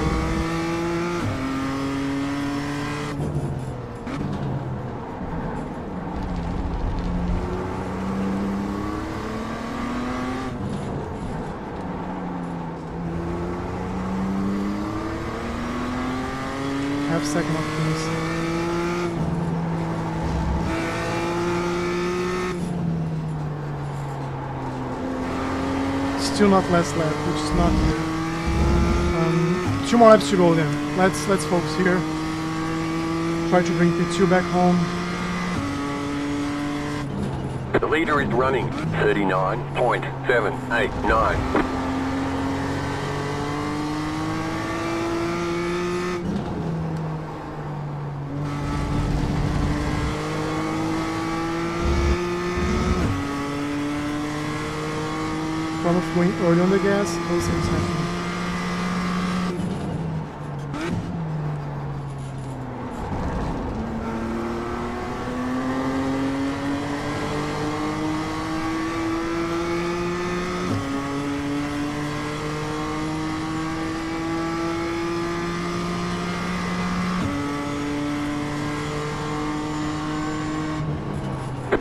Half second off finish. Still not last lap, which is not good. 2 more laps to go then. Let's focus here. Try to bring P2 back home. The leader is running 39.789. Problem of going early on the gas, those things happen.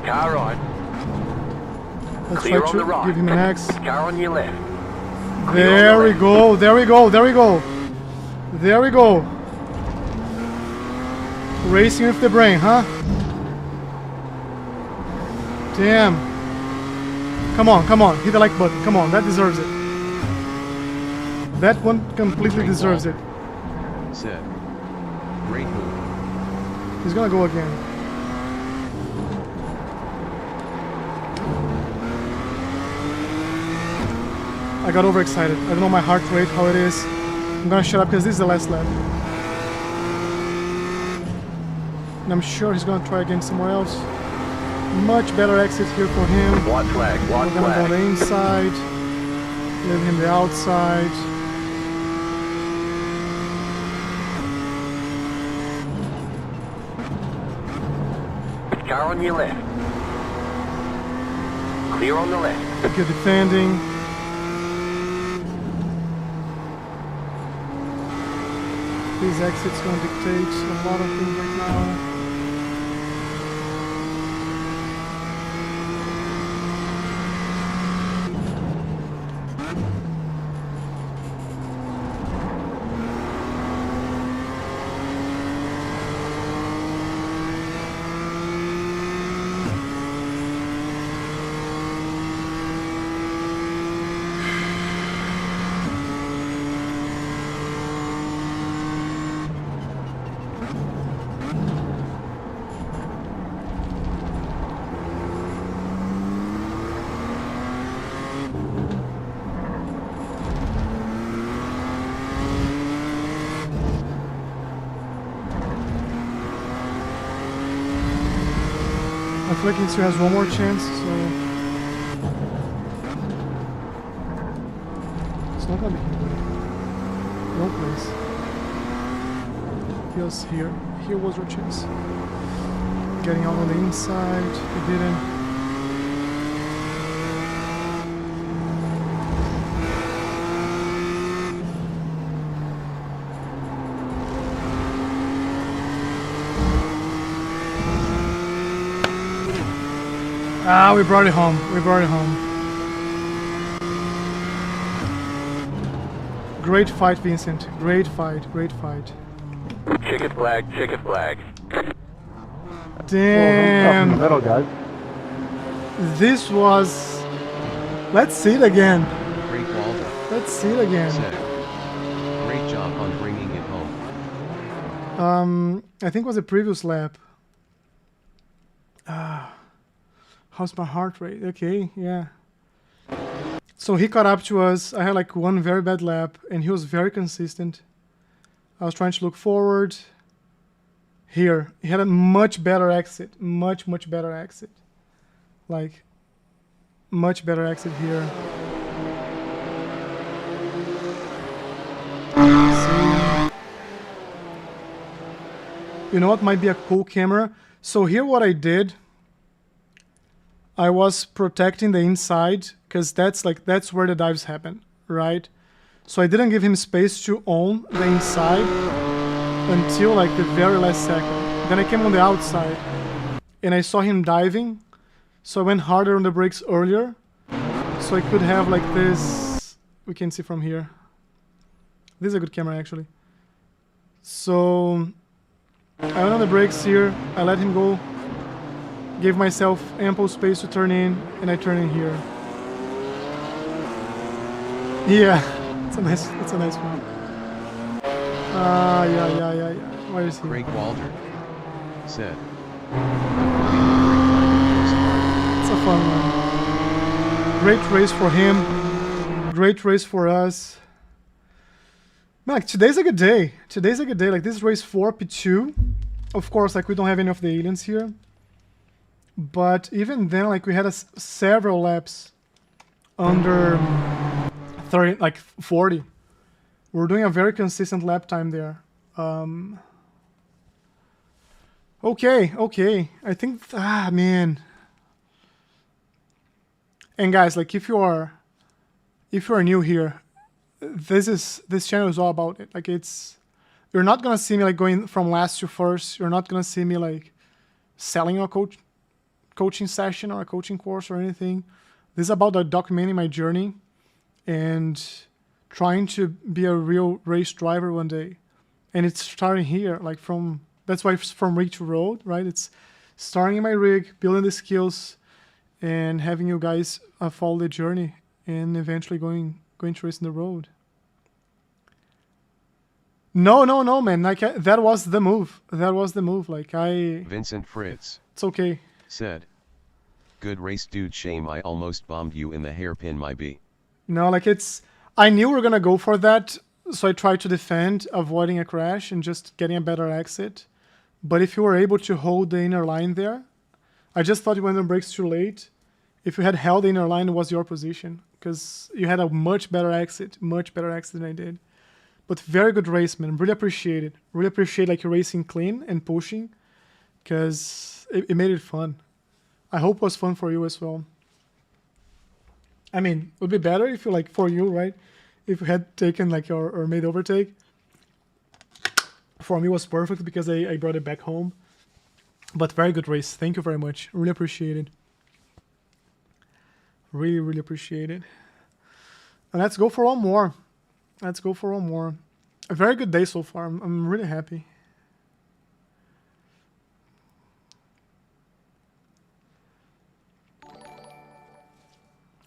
Car right. Let's Clear try on the to right. give him an X. Car on your left. There we go, there we go, there we go. There we go. Racing with the brain, huh? Damn. Come on, hit the like button. Come on, that deserves it. That one completely deserves it. Said. Great move. He's gonna go again. I got overexcited. I don't know my heart rate, how it is. I'm gonna shut up because this is the last lap. And I'm sure he's gonna try again somewhere else. Much better exit here for him. White flag, white We're gonna go on the flag. inside. Leave him the outside. Car on your left. Clear on the left. Good defending. These exits gonna dictate a lot of things right now. I feel like he still has one more chance, so it's not gonna be here. No place. Feels here. Here was your chance. Getting out on the inside. He didn't. Ah, we brought it home. We brought it home. Great fight, Vincent. Great fight. Great fight. Checkered flag, checkered flag. Damn. Middle, guys. This was... Let's see it again. Great Waldo. Let's see it again. Said. Great job on bringing it home. I think it was the previous lap. How's my heart rate? Okay, yeah. So he caught up to us. I had like one very bad lap, and he was very consistent. I was trying to look forward. Here, he had a much better exit. Much better exit. Like, much better exit here. See? You know what might be a cool camera? So here what I did, I was protecting the inside, because that's where the dives happen, right? So I didn't give him space to own the inside until like the very last second. Then I came on the outside and I saw him diving, so I went harder on the brakes earlier, so I could have like this. We can see from here. This is a good camera actually. So I went on the brakes here, I let him go, gave myself ample space to turn in, and I turn in here. Yeah, it's a nice one. Yeah. Where is he? Craig Walter. Said. It's a fun one. Great race for him. Great race for us. Man, like, today's a good day. Today's a good day. Like, this is race 4, P2. Of course, like, we don't have any of the aliens here. But even then, like, we had several laps under 30, like 40. We're doing a very consistent lap time there. Okay. I think, man. And guys, like, if you are new here, this channel is all about it. Like, you're not gonna see me like going from last to first. You're not gonna see me like selling a coaching session or a coaching course or anything. This is about documenting my journey and trying to be a real race driver one day. And it's starting here, like that's why it's from rig to road, right? It's starting in my rig, building the skills, and having you guys follow the journey, and eventually going to race in the road. No, man. Like, that was the move. Like, Vincent Fritz. It's okay. Said. Good race, dude. Shame I almost bombed you in the hairpin, my B. No, like, I knew we were gonna go for that, so I tried to defend, avoiding a crash and just getting a better exit. But if you were able to hold the inner line there, I just thought you went on brakes too late. If you had held the inner line, it was your position, because you had a much better exit than I did. But very good race, man. Really appreciate it. Really appreciate like you racing clean and pushing, because it made it fun. I hope it was fun for you as well. I mean, it would be better if you like for you, right? If you had taken like or made overtake. For me, it was perfect because I brought it back home. But very good race. Thank you very much. Really appreciate it. Really appreciate it. And let's go for one more. A very good day so far. I'm really happy.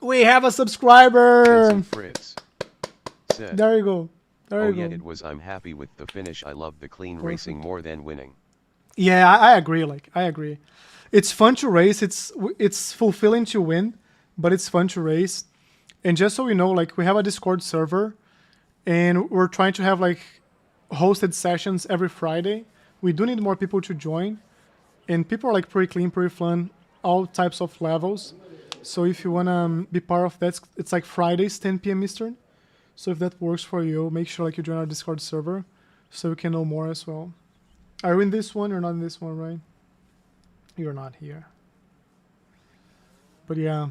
We have a subscriber. Vincent Fritz. Said. There you go. There you go. Yeah, it was. I'm happy with the finish. I love the clean racing more than winning. Yeah, I agree. Like, I agree. It's fun to race. It's fulfilling to win, but it's fun to race. And just so you know, like, we have a Discord server, and we're trying to have like hosted sessions every Friday. We do need more people to join, and people are like pretty clean, pretty fun, all types of levels. So if you wanna be part of that, it's like Fridays, 10 p.m. Eastern. So if that works for you, make sure like you join our Discord server, so we can know more as well. Are you in this one? You're not in this one, right? You're not here. But yeah.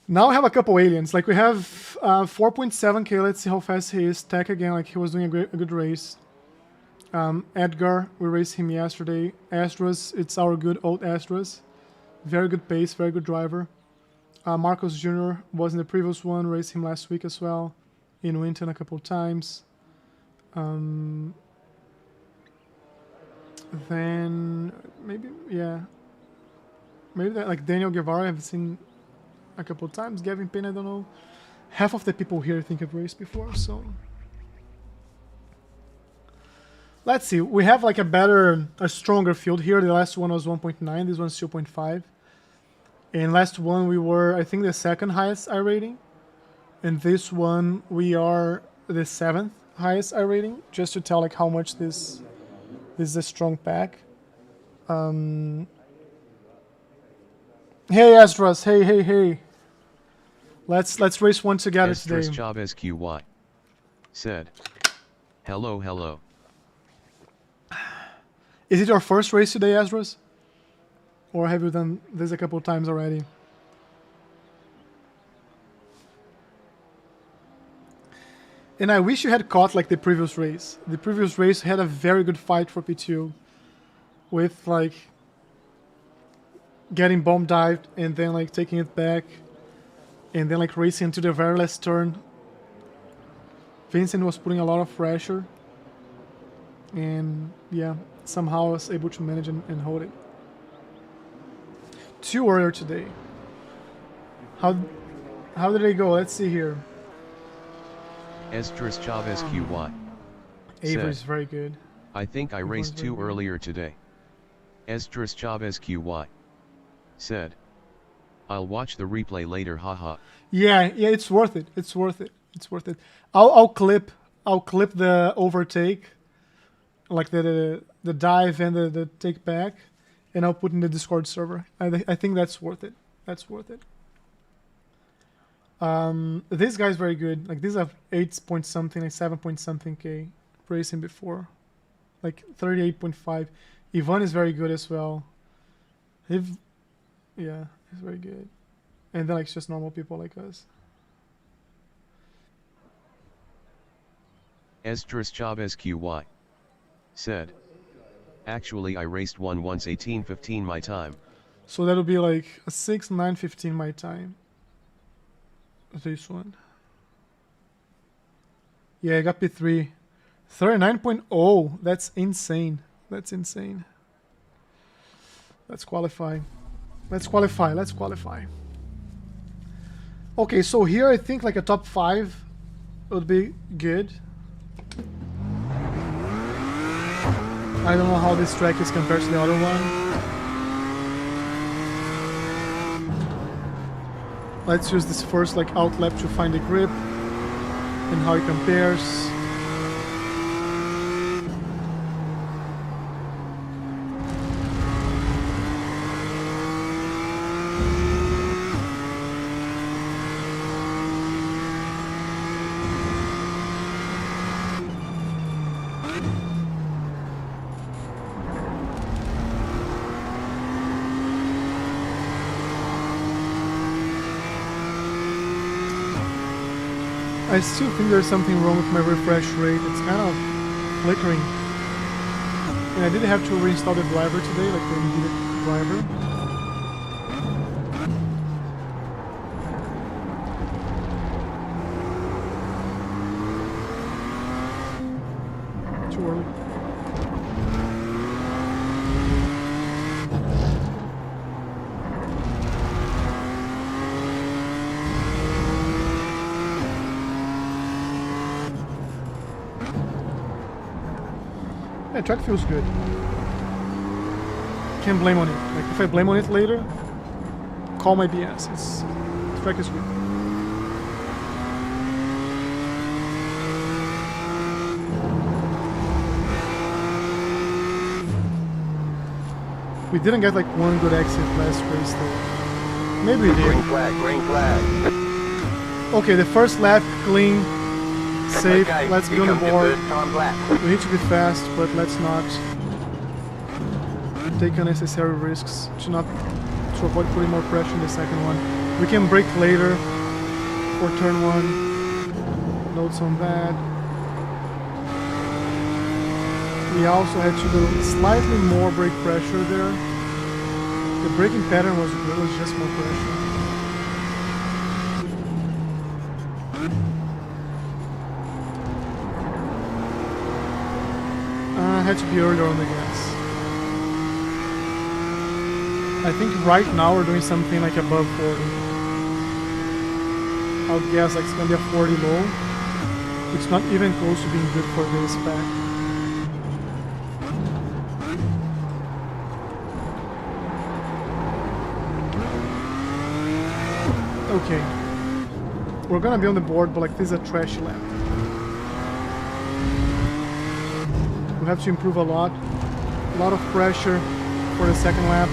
Now I have a couple aliens. Like, we have 4.7k. Let's see how fast he is. Tech again, like he was doing a good race. Edgar, we raced him yesterday. Astros, it's our good old Astros. Very good pace, very good driver. Marcos Jr. was in the previous one. Raced him last week as well. In Winton a couple times. Then maybe, yeah. Maybe that, like Daniel Guevara, I haven't seen a couple times. Gavin Payne, I don't know. Half of the people here I think I've raced before, so... Let's see, we have like a stronger field here. The last one was 1.9, this one's 2.5. And last one we were, I think, the second highest iRating. And this one we are the 7th highest iRating, just to tell like how much this is a strong pack. Hey Astros, hey. Let's race one together today. Estras Chavez QY said, hello. Is it your first race today, Astros? Or have you done this a couple times already? And I wish you had caught like the previous race. The previous race had a very good fight for P2 with like getting bomb dived and then like taking it back and then like racing into the very last turn. Vincent was putting a lot of pressure and yeah, somehow I was able to manage and hold it. Too earlier today. How did they go? Let's see here. Estras Chavez QY Avery's said, very good. I think I raced very 2 good. earlier today. Estras Chavez QY said, I'll watch the replay later, haha. Yeah, it's worth it. It's worth it. I'll clip the overtake, like the dive and the take back, and I'll put in the Discord server. I think that's worth it. This guy's very good. Like these are 8 point something, like 7 point something K. Racing before, like 38.5. Ivan is very good as well. Yeah, he's very good. And then like it's just normal people like us. Estras Chavez QY said, actually I raced one once 18:15 my time. So that'll be like a 6:9:15 my time. This one. Yeah, I got P3. 39.0. That's insane. Let's qualify. Okay, so here I think like a top 5 would be good. I don't know how this track is compared to the other one. Let's use this first like out lap to find the grip and how it compares. I still think there's something wrong with my refresh rate. It's kind of flickering. And I did have to reinstall the driver today, like the NVIDIA driver. Too early. Yeah, track feels good. Can't blame on it. Like if I blame on it later, call my BS. The track is good. We didn't get like one good exit last race though. Maybe we did. Green flag. Okay, the first lap clean. Safe, Okay, let's be here on the comes your board. first time lap. We need to be fast, but let's not take unnecessary risks to avoid putting more pressure in the second one. We can brake later for turn 1. Notes on that. We also had to do slightly more brake pressure there. The braking pattern was good, it was just more pressure. I had to be earlier on the gas. I think right now we're doing something like above 40. I would guess like it's gonna be a 40 low. It's not even close to being good for this pack. Okay. We're gonna be on the board, but like this is a trash lap. We have to improve a lot. A lot of pressure for the second lap.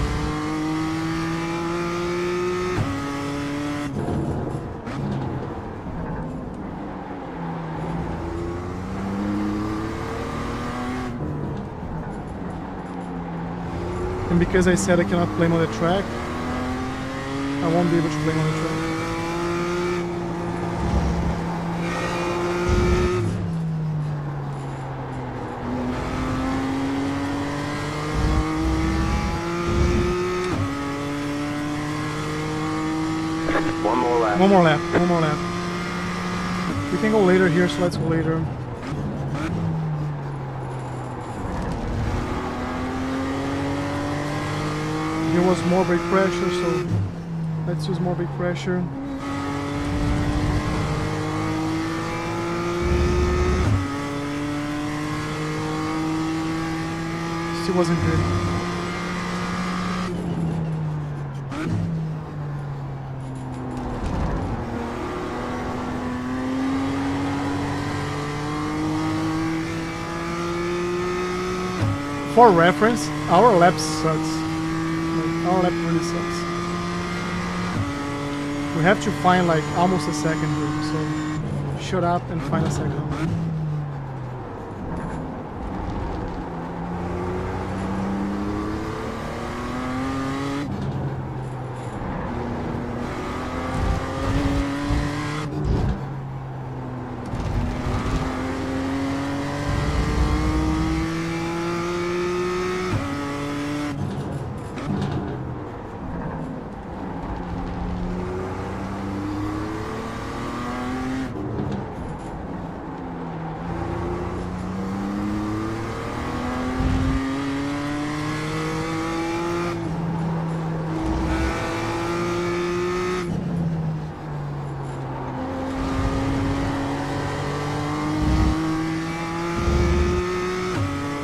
And because I said I cannot blame on the track, I won't be able to blame on the track. One more lap. One more lap, one more lap. We can go later here, so let's go later. There was more brake pressure, so let's use more brake pressure. Still wasn't good. For reference, our lap sucks. Our lap really sucks. We have to find like almost a second here, so shut up and find a second one.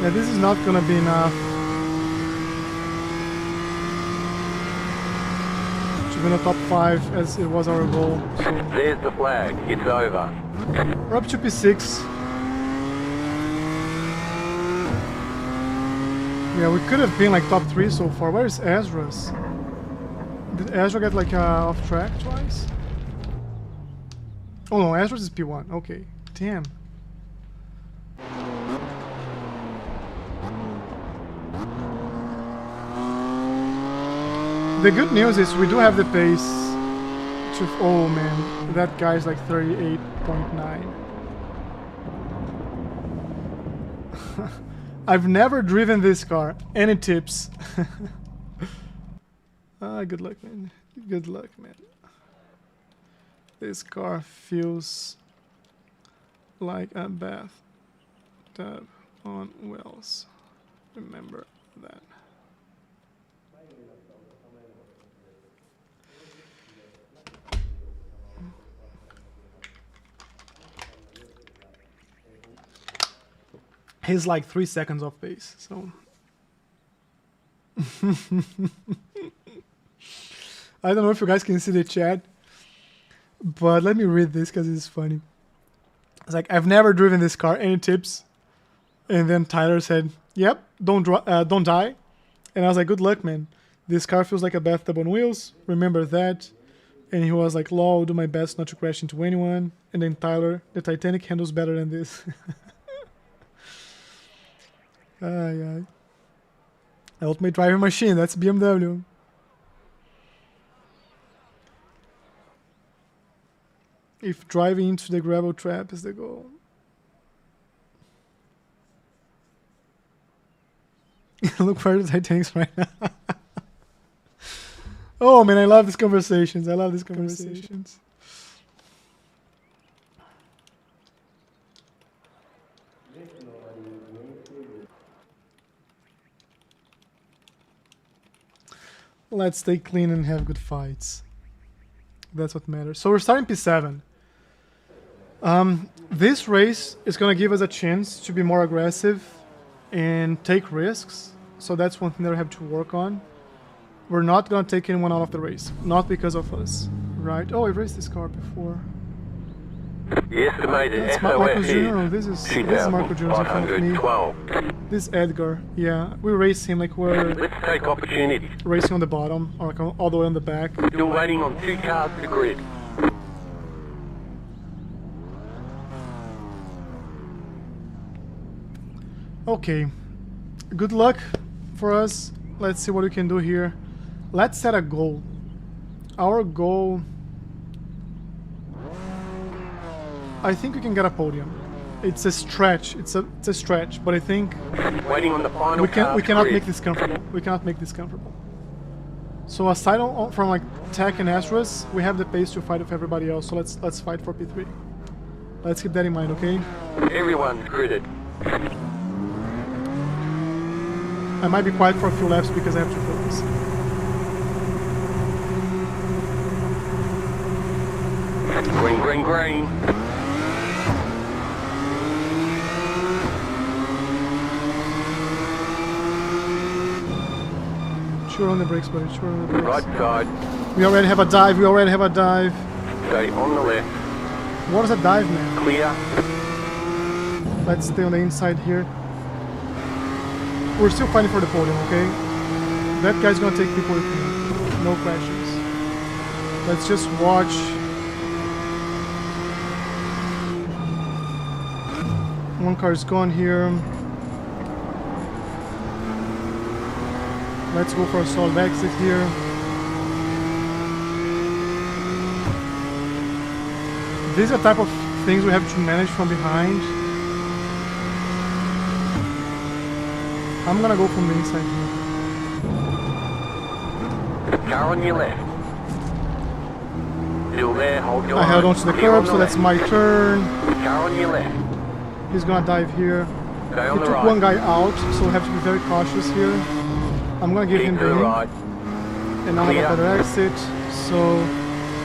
Yeah, this is not gonna be enough to win a top 5 as it was our goal. So There's the flag. It's over. we're up to P6. Yeah, we could have been like top 3 so far. Where's Ezra's? Did Ezra get like off track twice? Oh no, Ezra's is P1. Okay, damn. The good news is we do have the pace to... Oh man, that guy's like 38.9. I've never driven this car. Any tips? Good luck, man. Good luck, man. This car feels like a bathtub on wheels. Remember that. He's like 3 seconds off pace, so... I don't know if you guys can see the chat, but let me read this because it's funny. It's like, I've never driven this car, any tips? And then Tyler said, yep, don't die. And I was like, good luck, man. This car feels like a bathtub on wheels, remember that. And he was like, lol, I'll do my best not to crash into anyone. And then Tyler, the Titanic handles better than this. Aye. Ultimate driving machine, that's BMW. If driving into the gravel trap is the goal. Look for the Titanics right now. Oh man, I love these conversations. Let's stay clean and have good fights. That's what matters. So we're starting P7. This race is going to give us a chance to be more aggressive and take risks. So that's one thing that we have to work on. We're not going to take anyone out of the race. Not because of us. Right? Oh, I raced this car before. The estimated That's SOS Marco is Jr. No, this is Marco Jr. in front of me. 2,512. This is Edgar. Yeah, we race him like we're Let's take opportunity. racing on the bottom, or like all the way on the back. Still waiting on 2 cars to grid. Okay, good luck for us. Let's see what we can do here. Let's set a goal. Our goal... I think we can get a podium. It's a stretch. It's a stretch, but I think Waiting on the final we car to cannot grid. make this comfortable. We cannot make this comfortable. So aside from like Tech and Astros, we have the pace to fight with everybody else. So let's fight for P3. Let's keep that in mind, okay? Everyone's gridded. I might be quiet for a few laps because I have to focus. Green, green, green. Sure on the brakes, buddy. Sure on the brakes. Right side. We already have a dive. We already have a dive. Stay on the left. What is a dive, man? Clear. Let's stay on the inside here. We're still fighting for the podium, okay? That guy's gonna take people with him. No crashes. Let's just watch. One car is gone here. Let's go for a solid exit here. These are the type of things we have to manage from behind. I'm gonna go from the inside here. Car on your left. Still there, hold your I held line. onto the Clear on curb, so that's left. my turn. Car on your left. He's gonna dive here. Stay He on the took right. one guy out, so we have to be very cautious here. I'm gonna give him Keep to the the in, right. and now I have a Clear. better exit. So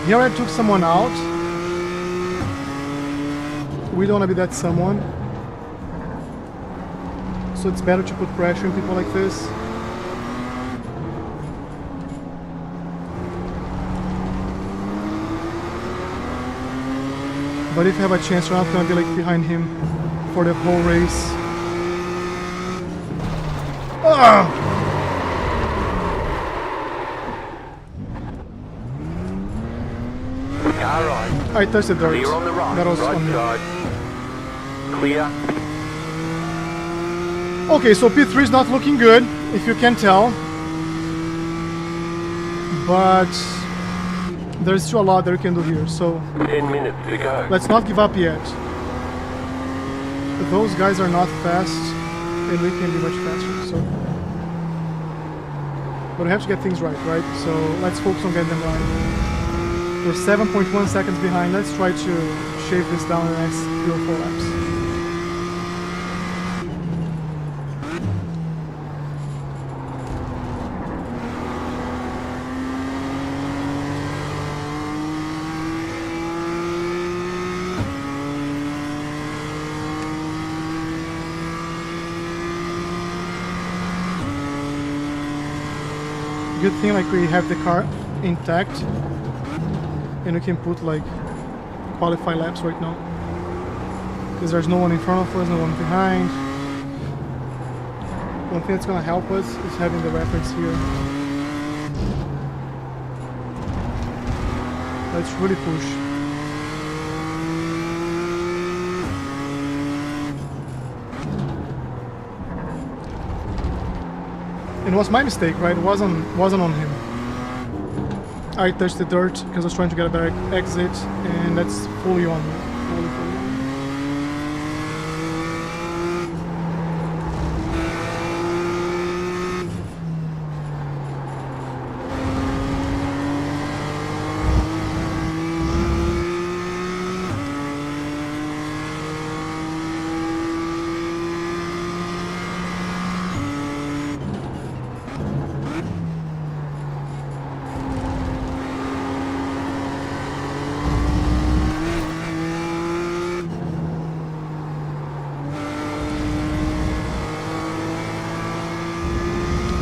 he already took someone out. We don't wanna be that someone. So it's better to put pressure on people like this. But if you have a chance, you're not gonna be like behind him for the whole race. Ah! Car right. I touched the dirt. Clear on the right. That was right on me. side. Clear. Okay, so P3 is not looking good, if you can tell. But there's still a lot that we can do here, so 10 minutes to go. let's not give up yet. Those guys are not fast, and we can be much faster, so... But we have to get things right? So let's focus on getting them right. We're 7.1 seconds behind. Let's try to shave this down in the next 3 or 4 laps. Good thing like we have the car intact and we can put like qualify laps right now because there's no one in front of us, no one behind. One thing that's gonna help us is having the reference here. Let's really push. It was my mistake, right? It wasn't on him. I touched the dirt because I was trying to get a better exit, and that's fully on me. Fully on me.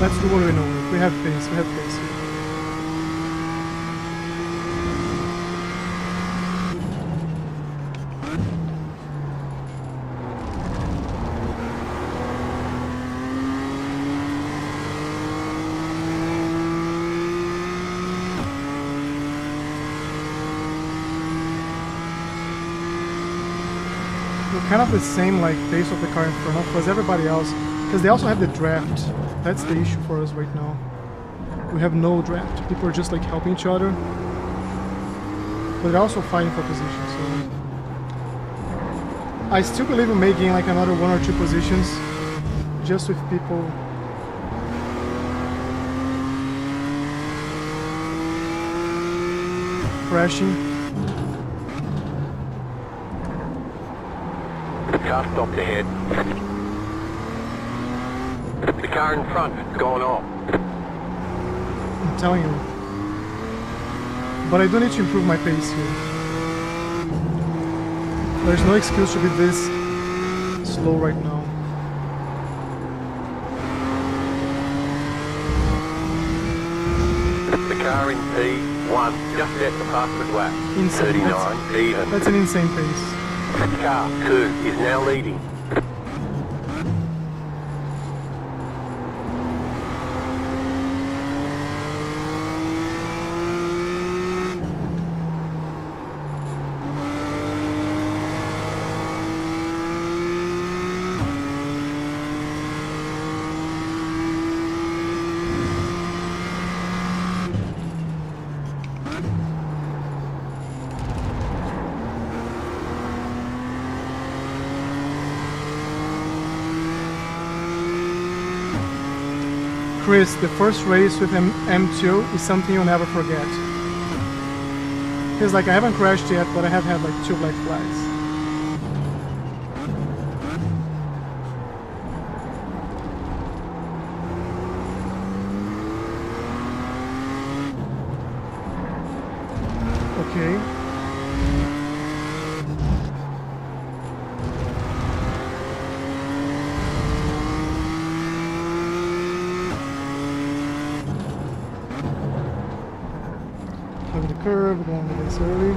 let's do what we know. We have pace. We have pace here. We're kind of the same like pace of the car in front of us, everybody else, because they also have the draft. That's the issue for us right now. We have no draft. People are just like helping each other, but they're also fighting for position. So I still believe we may gain like another 1 or 2 positions, just with people crashing. Car stopped ahead. The car in front has gone off. I'm telling you. But I do need to improve my pace here. There's no excuse to be this slow right now. The car in P1 just set the fastest lap. Insane. 39 even. That's an insane pace. Car 2 is now leading. Chris, the first race with M2 is something you'll never forget. It's like I haven't crashed yet, but I have had like 2 black flags. Okay. Over the curve, going to this early.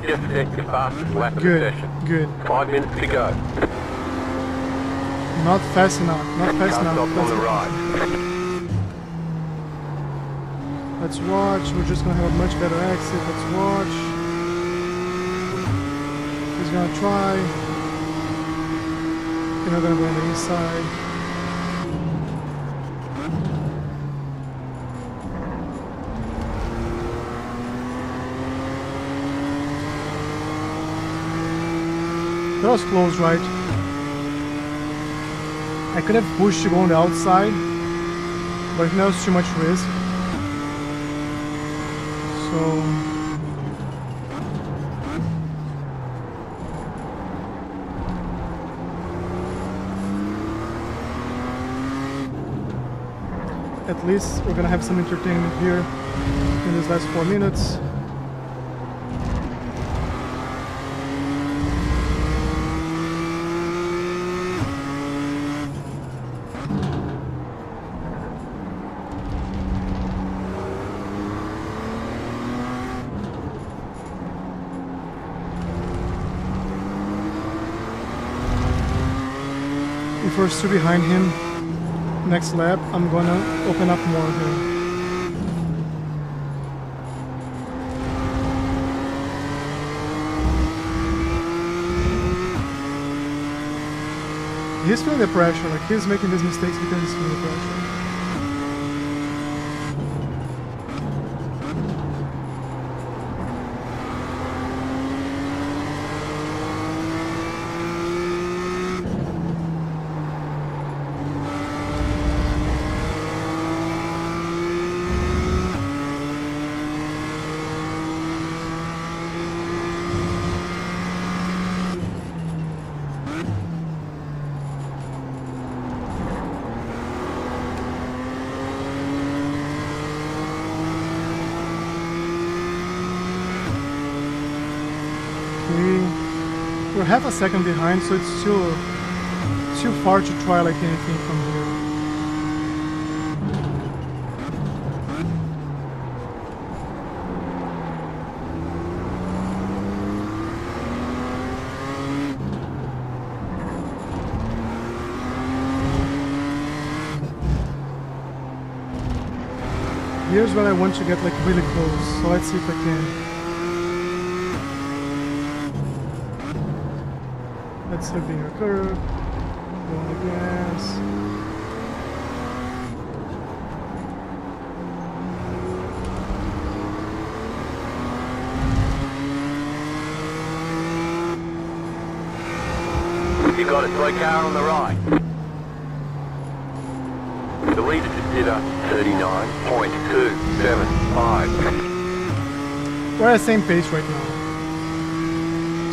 Just set your fastest lap of the Good, session. good. 5 minutes to go. Not fast enough, not fast Car enough. stopped on the right. Let's watch, we're just gonna have a much better exit, let's watch. He's gonna try. You're not gonna go on the inside. That was close, right? I could have pushed to go on the outside, but I think that was too much risk. So at least we're gonna have some entertainment here in these last 4 minutes. If we're still behind him next lap, I'm gonna open up more here. He's feeling the pressure, like he's making these mistakes because he's feeling the pressure. We're half a second behind, so it's still too far to try like anything from here. Here's where I want to get like really close, so let's see if I can. Let's start being a curve, go on the gas. You got a slow car on the right. The leader just did a 39.275. We're at the same pace right now.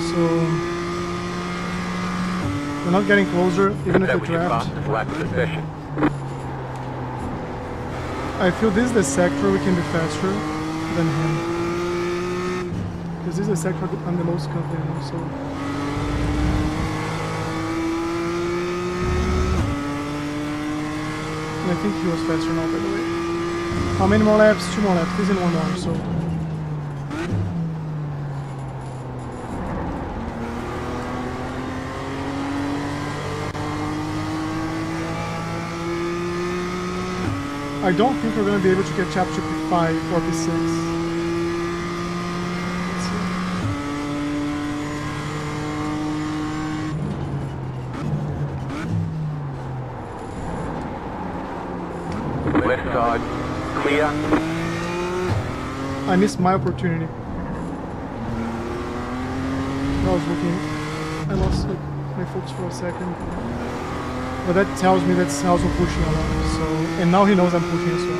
So we're not getting closer, even if That we was your draft. fastest lap of the session. I feel this is the sector we can be faster than him. Because this is the sector I'm the most confident in, so. And I think he was faster now, by the way. How many more laps? 2 more laps. This is in 1 more, so. I don't think we're going to be able to catch up to P5 or P6. Let's see. Left side, clear. I missed my opportunity. I was looking. I lost like, my focus for a second. But that tells me that's also pushing a lot. So, and now he knows I'm pushing as well.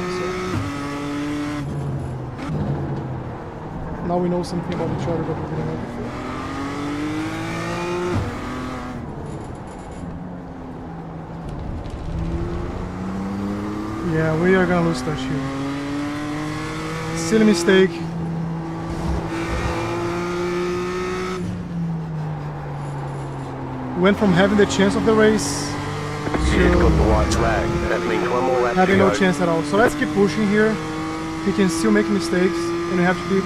So now we know something about each other that we didn't know before. Yeah, we are gonna lose touch here. Silly mistake. Went from having the chance of the race You just got the white flag. That means one more lap to having go. no chance at all. So let's keep pushing here. We can still make mistakes and we have to be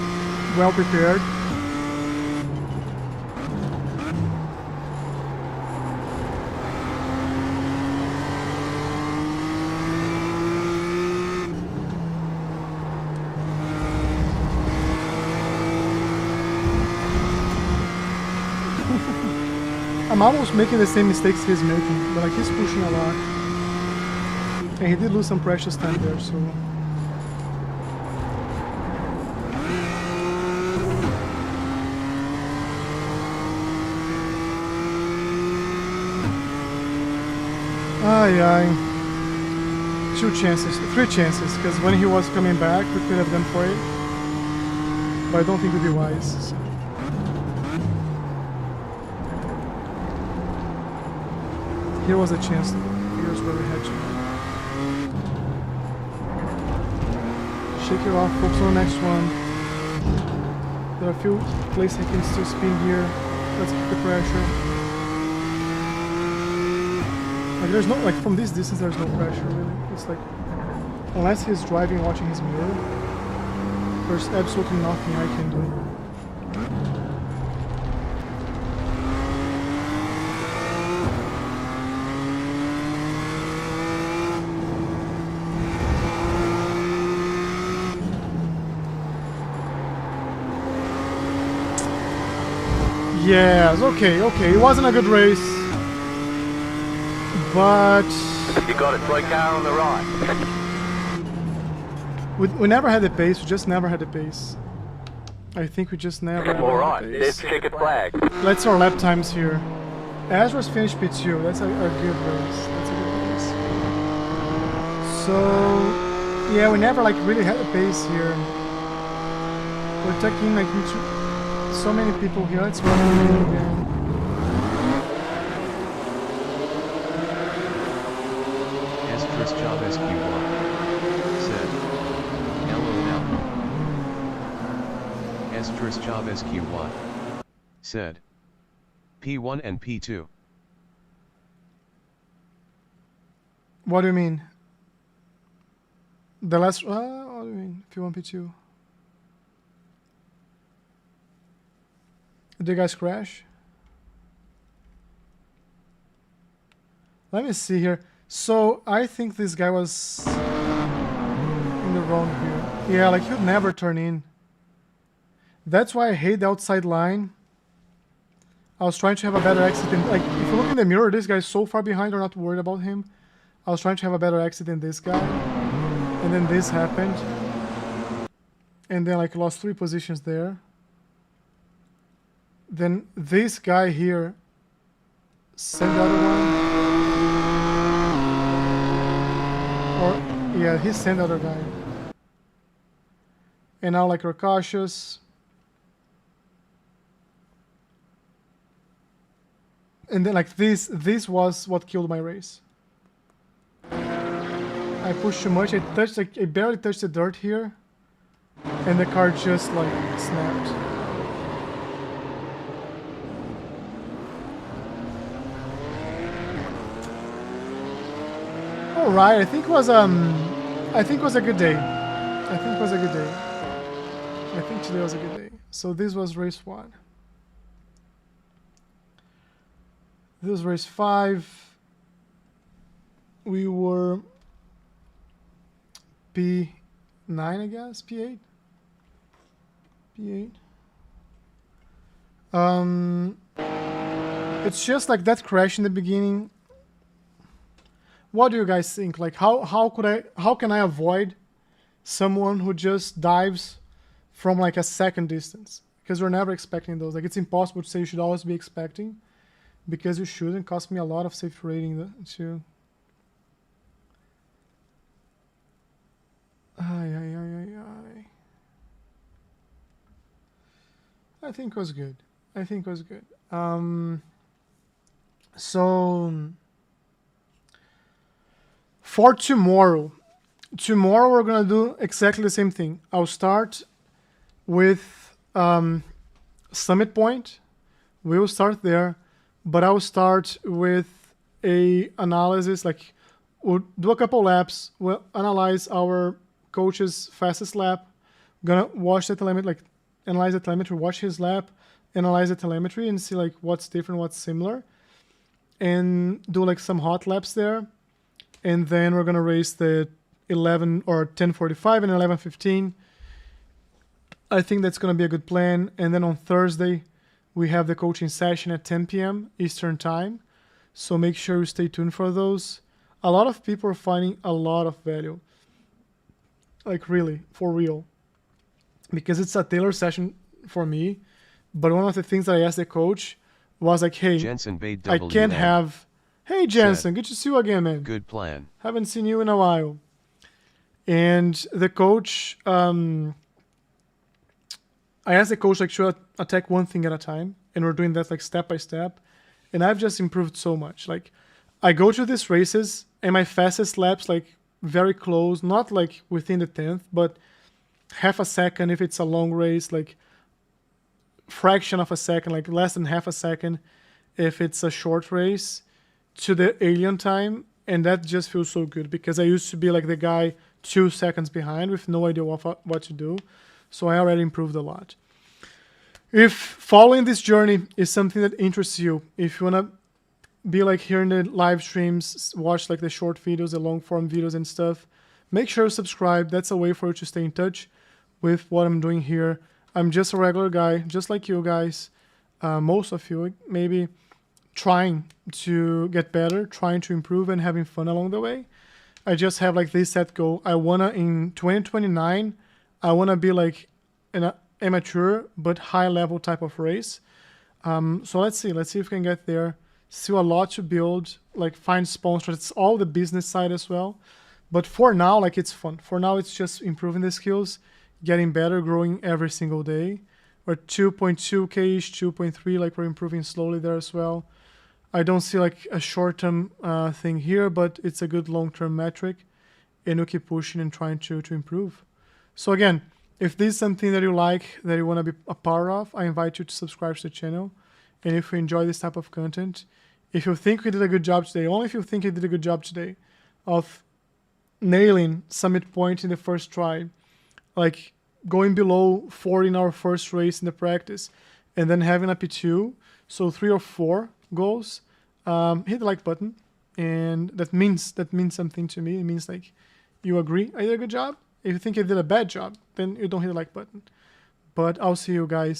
well prepared. I'm almost making the same mistakes he's making, but like he's pushing a lot. And he did lose some precious time there, so. Aye. 2 chances, 3 chances, because when he was coming back, we could have gone for it. But I don't think it would be wise. So. Here was a chance. Here's where we had to. Shake it off, focus on the next one. There are a few places I can still spin here. Let's keep the pressure. Like there's no, like from this distance there's no pressure really. It's like, unless he's driving watching his mirror, there's absolutely nothing I can do. Yes, okay, it wasn't a good race, but You got a slow car on the right. we never had the pace, we just never had the pace. I think we just never had Alright, the there's pace. checkered flag. Let's see our lap times here. Ezra's finished P2, that's a good race, So, yeah, we never like really had a pace here. We're taking like into so many people here. Let's run again. Estris job SQ1. Said. Hello now. Estris job SQ1. Said. P1 and P2. What do you mean? The last, what do you mean? P1, P2. Did you guys crash? Let me see here. So I think this guy was in the wrong here. Yeah, like he'd never turn in. That's why I hate the outside line. I was trying to have a better exit. Like, if you look in the mirror, this guy's so far behind, we're not worried about him. I was trying to have a better exit than this guy. And then this happened. And then, like, lost 3 positions there. Then this guy here sent the other one. Or, yeah, he sent the other guy. And now, like, we're cautious. And then, like, this was what killed my race. I pushed too much. I barely touched the dirt here. And the car just, like, snapped. Alright, I think it was a good day. I think today was a good day. So this was race 1. This was race 5. We were P9, I guess, P8. It's just like that crash in the beginning. What do you guys think? Like, how can I avoid someone who just dives from like a second distance? Because we're never expecting those. Like, it's impossible to say you should always be expecting, because you shouldn't. Cost me a lot of safety rating too. I think it was good. So for tomorrow we're gonna do exactly the same thing. I'll start with Summit Point. We'll start there, but I'll start with a analysis. Like, we'll do a couple laps. We'll analyze our coach's fastest lap. Gonna watch the telemetry, like analyze the telemetry, watch his lap, analyze the telemetry, and see like what's different, what's similar, and do like some hot laps there. And then we're gonna race the 11 or 10:45 and 11:15. I think that's gonna be a good plan. And then on Thursday, we have the coaching session at 10 p.m. Eastern time. So make sure you stay tuned for those. A lot of people are finding a lot of value. Like, really, for real. Because it's a tailored session for me. But one of the things that I asked the coach was like, hey, I can't have... Hey, Jensen, good to see you again, man. Good plan. Haven't seen you in a while. And the coach... I asked the coach like to attack one thing at a time. And we're doing that like step by step. And I've just improved so much. Like, I go to these races and my fastest laps like very close, not like within the 10th, but half a second if it's a long race, like fraction of a second, like less than half a second if it's a short race to the alien time. And that just feels so good, because I used to be like the guy 2 seconds behind with no idea what to do. So I already improved a lot. If following this journey is something that interests you, if you want to be like here in the live streams, watch like the short videos, the long form videos and stuff, make sure you subscribe. That's a way for you to stay in touch with what I'm doing here. I'm just a regular guy, just like you guys, most of you, maybe trying to get better, trying to improve and having fun along the way. I just have like this set goal. I wanna, in 2029, I wanna be like an amateur but high level type of race. So let's see if we can get there. Still a lot to build, like find sponsors. It's all the business side as well. But for now, like, it's fun. For now, it's just improving the skills, getting better, growing every single day. We're 2.2K-ish, 2.3, like we're improving slowly there as well. I don't see like a short-term thing here, but it's a good long-term metric. And we'll keep pushing and trying to improve. So again, If this is something that you like, that you want to be a part of, I invite you to subscribe to the channel. And if you enjoy this type of content, if you think we did a good job today, only if you think you did a good job today of nailing summit point in the first try, like going below 40 in our first race in the practice, and then having a P2, so 3 or 4 goals, hit the like button. And that means something to me. It means like you agree I did a good job. If you think I did a bad job, then you don't hit the like button. But I'll see you guys